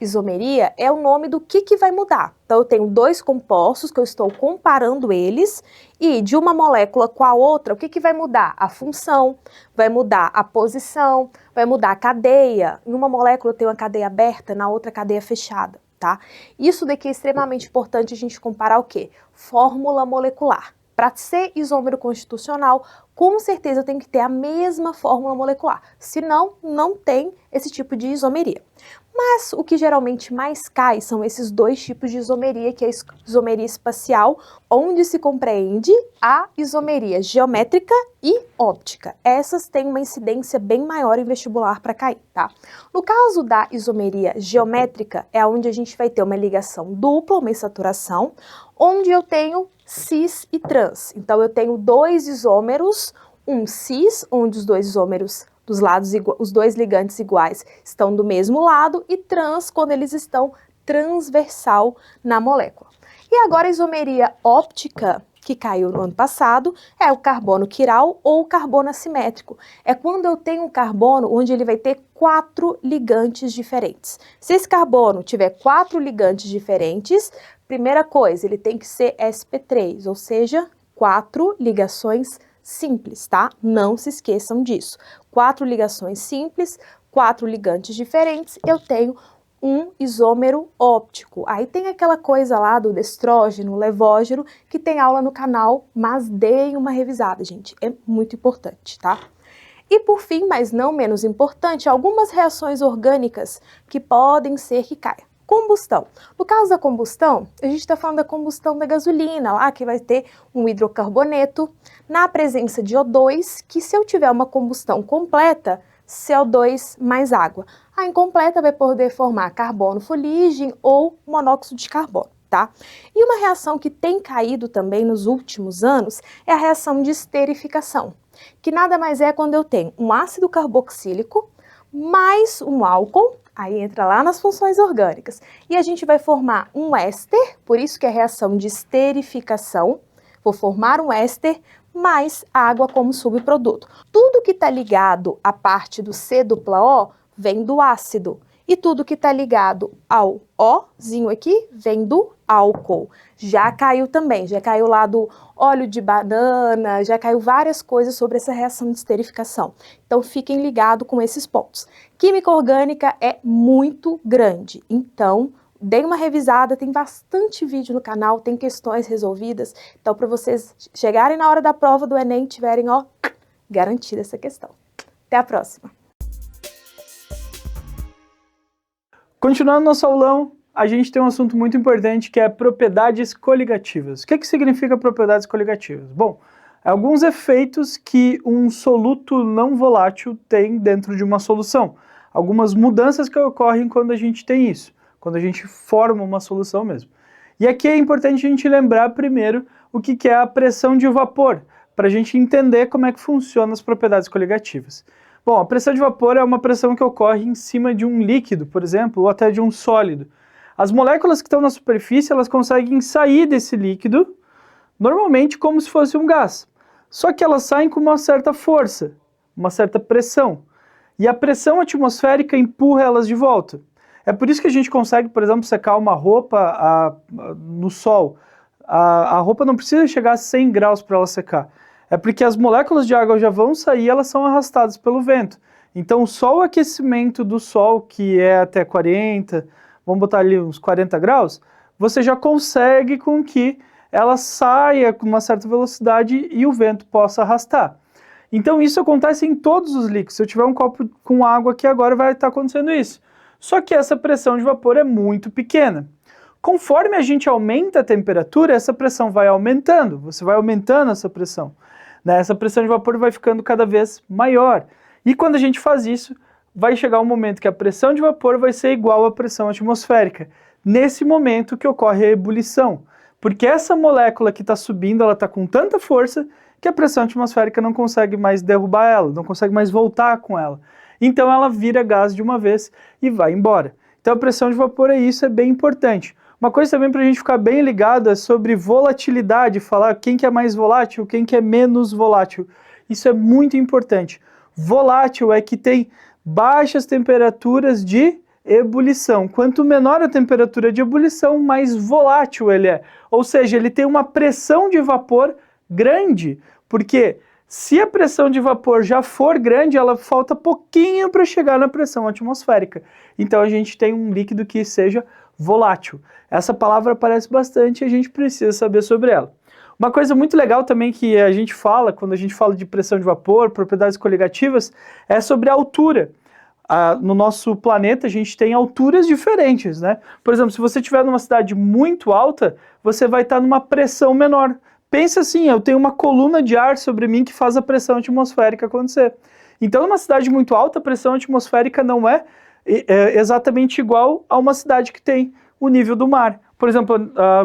isomeria é o nome do que vai mudar. Então, eu tenho dois compostos que eu estou comparando eles e de uma molécula com a outra, o que vai mudar? A função, vai mudar a posição, vai mudar a cadeia. Em uma molécula eu tenho uma cadeia aberta, na outra cadeia fechada. Tá? Isso daqui é extremamente importante a gente comparar o quê? Fórmula molecular. Para ser isômero constitucional, com certeza eu tenho que ter a mesma fórmula molecular, senão não tem esse tipo de isomeria. Mas o que geralmente mais cai são esses dois tipos de isomeria, que é a isomeria espacial, onde se compreende a isomeria geométrica e óptica. Essas têm uma incidência bem maior em vestibular para cair, tá? No caso da isomeria geométrica, é onde a gente vai ter uma ligação dupla, uma insaturação, onde eu tenho cis e trans. Então, eu tenho dois isômeros, um cis, onde os dois isômeros dos lados, os dois ligantes iguais estão do mesmo lado, e trans, quando eles estão transversal na molécula. E agora a isomeria óptica, que caiu no ano passado, é o carbono quiral ou o carbono assimétrico. É quando eu tenho um carbono onde ele vai ter 4 ligantes diferentes. Se esse carbono tiver 4 ligantes diferentes, primeira coisa, ele tem que ser sp3, ou seja, 4 ligações simples, tá? Não se esqueçam disso. 4 ligações simples, 4 ligantes diferentes, eu tenho um isômero óptico. Aí tem aquela coisa lá do destrógeno, levógeno, que tem aula no canal, mas deem uma revisada, gente. É muito importante, tá? E por fim, mas não menos importante, algumas reações orgânicas que podem ser que caia. Combustão. No caso da combustão, a gente está falando da combustão da gasolina, lá que vai ter um hidrocarboneto na presença de O2, que se eu tiver uma combustão completa, CO2 mais água. A incompleta vai poder formar carbono fuligem ou monóxido de carbono, tá? E uma reação que tem caído também nos últimos anos é a reação de esterificação, que nada mais é quando eu tenho um ácido carboxílico mais um álcool. Aí entra lá nas funções orgânicas. E a gente vai formar um éster, por isso que é reação de esterificação. Vou formar um éster mais água como subproduto. Tudo que está ligado à parte do C dupla O vem do ácido. E tudo que está ligado ao Ozinho aqui vem do álcool. Já caiu também, já caiu lá do óleo de banana, já caiu várias coisas sobre essa reação de esterificação. Então fiquem ligados com esses pontos. Química orgânica é muito grande, então dê uma revisada, tem bastante vídeo no canal, tem questões resolvidas. Então para vocês chegarem na hora da prova do Enem, tiverem, ó, garantida essa questão. Até a próxima! Continuando nosso aulão, a gente tem um assunto muito importante que é propriedades coligativas. O que significa propriedades coligativas? Bom, alguns efeitos que um soluto não volátil tem dentro de uma solução. Algumas mudanças que ocorrem quando a gente tem isso, quando a gente forma uma solução mesmo. E aqui é importante a gente lembrar primeiro o que é a pressão de vapor, para a gente entender como é que funcionam as propriedades coligativas. Bom, a pressão de vapor é uma pressão que ocorre em cima de um líquido, por exemplo, ou até de um sólido. As moléculas que estão na superfície, elas conseguem sair desse líquido, normalmente como se fosse um gás. Só que elas saem com uma certa força, uma certa pressão. E a pressão atmosférica empurra elas de volta. É por isso que a gente consegue, por exemplo, secar uma roupa no sol. A roupa não precisa chegar a 100 graus para ela secar. É porque as moléculas de água já vão sair, elas são arrastadas pelo vento. Então, só o aquecimento do sol, que é até 40, vamos botar ali uns 40 graus, você já consegue com que ela saia com uma certa velocidade e o vento possa arrastar. Então, isso acontece em todos os líquidos. Se eu tiver um copo com água aqui agora, vai estar acontecendo isso. Só que essa pressão de vapor é muito pequena. Conforme a gente aumenta a temperatura, essa pressão vai aumentando. Você vai aumentando essa pressão. Essa pressão de vapor vai ficando cada vez maior. E quando a gente faz isso, vai chegar um momento que a pressão de vapor vai ser igual à pressão atmosférica. Nesse momento que ocorre a ebulição. Porque essa molécula que está subindo, ela está com tanta força que a pressão atmosférica não consegue mais derrubar ela, não consegue mais voltar com ela. Então ela vira gás de uma vez e vai embora. Então a pressão de vapor é isso, é bem importante. Uma coisa também para a gente ficar bem ligado é sobre volatilidade, falar quem que é mais volátil, quem que é menos volátil. Isso é muito importante. Volátil é que tem baixas temperaturas de ebulição. Quanto menor a temperatura de ebulição, mais volátil ele é. Ou seja, ele tem uma pressão de vapor grande, porque se a pressão de vapor já for grande, ela falta pouquinho para chegar na pressão atmosférica. Então a gente tem um líquido que seja volátil. Essa palavra aparece bastante e a gente precisa saber sobre ela. Uma coisa muito legal também que a gente fala, quando a gente fala de pressão de vapor, propriedades coligativas, é sobre a altura. No nosso planeta a gente tem alturas diferentes, né? Por exemplo, se você estiver numa cidade muito alta, você vai estar numa pressão menor. Pensa assim, eu tenho uma coluna de ar sobre mim que faz a pressão atmosférica acontecer. Então, numa cidade muito alta, a pressão atmosférica não é exatamente igual a uma cidade que tem o nível do mar. Por exemplo,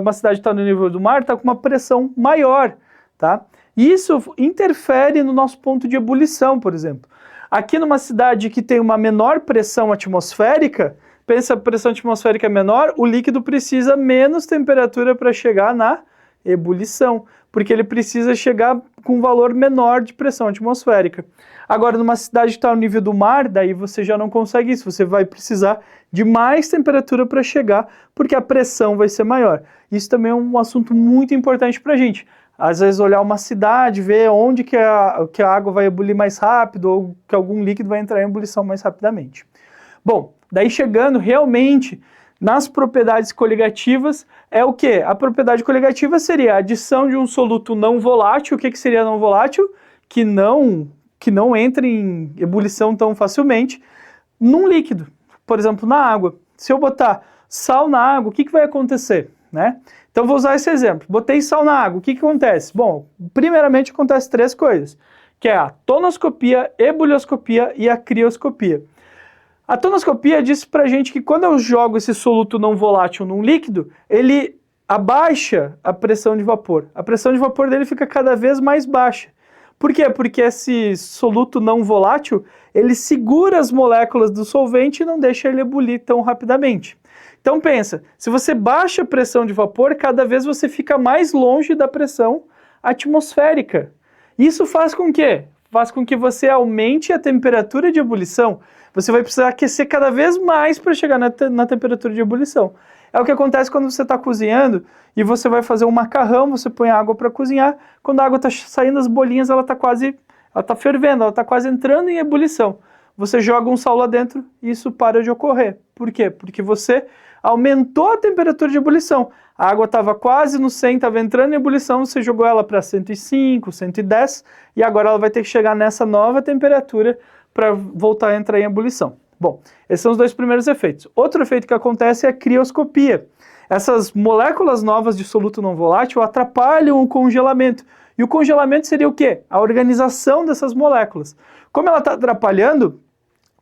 uma cidade que está no nível do mar está com uma pressão maior, tá? E isso interfere no nosso ponto de ebulição, por exemplo. Aqui numa cidade que tem uma menor pressão atmosférica, pensa a pressão atmosférica é menor, o líquido precisa menos temperatura para chegar na ebulição, porque ele precisa chegar com um valor menor de pressão atmosférica. Agora, numa cidade que está ao nível do mar, daí você já não consegue isso, você vai precisar de mais temperatura para chegar, porque a pressão vai ser maior. Isso também é um assunto muito importante para a gente. Às vezes olhar uma cidade, ver onde que a água vai ebulir mais rápido, ou que algum líquido vai entrar em ebulição mais rapidamente. Bom, daí chegando realmente nas propriedades coligativas, é o quê? A propriedade coligativa seria a adição de um soluto não volátil. O que seria não volátil? Que não entra em ebulição tão facilmente, num líquido. Por exemplo, na água. Se eu botar sal na água, o que vai acontecer? Né? Então, vou usar esse exemplo. Botei sal na água, o que acontece? Bom, primeiramente acontece 3 coisas, que é a tonoscopia, ebulioscopia e a crioscopia. A tonoscopia diz pra gente que quando eu jogo esse soluto não volátil num líquido, ele abaixa a pressão de vapor. A pressão de vapor dele fica cada vez mais baixa. Por quê? Porque esse soluto não volátil, ele segura as moléculas do solvente e não deixa ele ebulir tão rapidamente. Então pensa, se você baixa a pressão de vapor, cada vez você fica mais longe da pressão atmosférica. Isso faz com que? Faz com que você aumente a temperatura de ebulição. Você vai precisar aquecer cada vez mais para chegar na temperatura de ebulição. É o que acontece quando você está cozinhando e você vai fazer um macarrão, você põe água para cozinhar, quando a água está saindo as bolinhas, ela está fervendo, ela está quase entrando em ebulição. Você joga um sal lá dentro e isso para de ocorrer. Por quê? Porque você aumentou a temperatura de ebulição. A água estava quase no 100, estava entrando em ebulição, você jogou ela para 105, 110 e agora ela vai ter que chegar nessa nova temperatura para voltar a entrar em ebulição. Bom, esses são os dois primeiros efeitos. Outro efeito que acontece é a crioscopia. Essas moléculas novas de soluto não volátil atrapalham o congelamento. E o congelamento seria o quê? A organização dessas moléculas. Como ela está atrapalhando,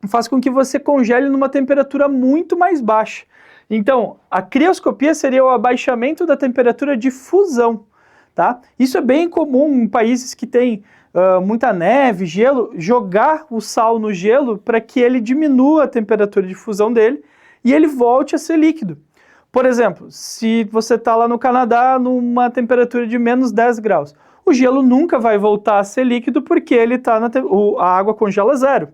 faz com que você congele numa temperatura muito mais baixa. Então, a crioscopia seria o abaixamento da temperatura de fusão, tá? Isso é bem comum em países que têm muita neve, gelo, jogar o sal no gelo para que ele diminua a temperatura de fusão dele e ele volte a ser líquido. Por exemplo, se você está lá no Canadá numa temperatura de menos 10 graus, o gelo nunca vai voltar a ser líquido porque ele tá a água congela zero.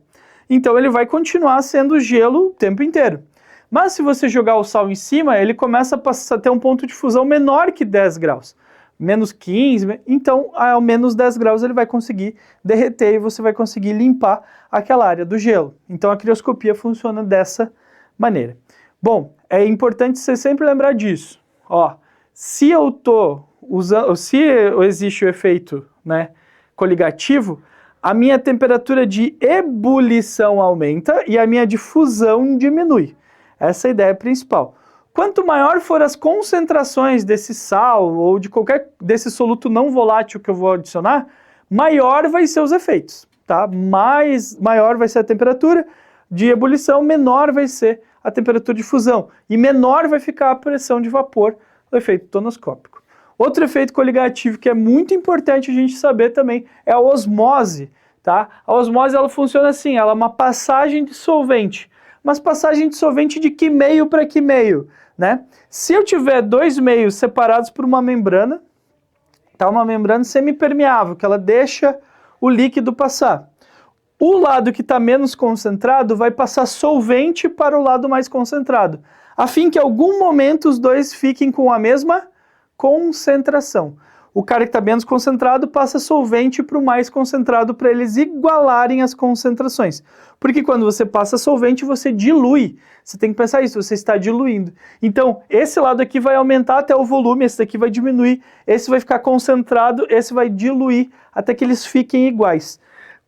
Então ele vai continuar sendo gelo o tempo inteiro. Mas se você jogar o sal em cima, ele começa a ter um ponto de fusão menor que 10 graus. Menos 15, então ao menos 10 graus ele vai conseguir derreter e você vai conseguir limpar aquela área do gelo. Então a crioscopia funciona dessa maneira. Bom, é importante você sempre lembrar disso. Ó, se eu tô usando, se existe o efeito, né, coligativo, a minha temperatura de ebulição aumenta e a minha de fusão diminui. Essa é a ideia principal. Quanto maior for as concentrações desse sal ou de qualquer desse soluto não volátil que eu vou adicionar, maior vai ser os efeitos, tá? Maior vai ser a temperatura de ebulição, menor vai ser a temperatura de fusão e menor vai ficar a pressão de vapor do efeito tonoscópico. Outro efeito coligativo que é muito importante a gente saber também é a osmose, tá? A osmose ela funciona assim, ela é uma passagem de solvente. Mas passagem de solvente de que meio para que meio, né? Se eu tiver dois meios separados por uma membrana, tá? Uma membrana semipermeável, que ela deixa o líquido passar. O lado que está menos concentrado vai passar solvente para o lado mais concentrado, a fim que em algum momento os dois fiquem com a mesma concentração. O cara que está menos concentrado passa solvente para o mais concentrado para eles igualarem as concentrações. Porque quando você passa solvente, você dilui. Você tem que pensar isso, você está diluindo. Então, esse lado aqui vai aumentar até o volume, esse daqui vai diminuir, esse vai ficar concentrado, esse vai diluir até que eles fiquem iguais.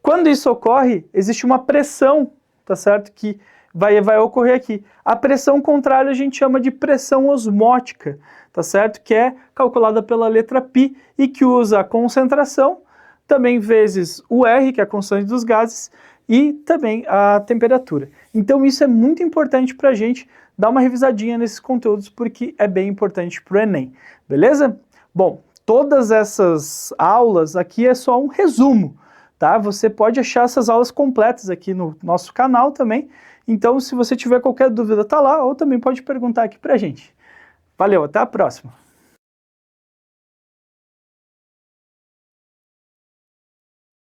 Quando isso ocorre, existe uma pressão, tá certo? Que vai ocorrer aqui. A pressão contrária a gente chama de pressão osmótica, tá certo? Que é calculada pela letra π e que usa a concentração, também vezes o R, que é a constante dos gases, e também a temperatura. Então isso é muito importante para a gente dar uma revisadinha nesses conteúdos, porque é bem importante para o Enem, beleza? Bom, todas essas aulas aqui é só um resumo, tá? Você pode achar essas aulas completas aqui no nosso canal também, então se você tiver qualquer dúvida tá lá, ou também pode perguntar aqui pra gente. Valeu, até a próxima!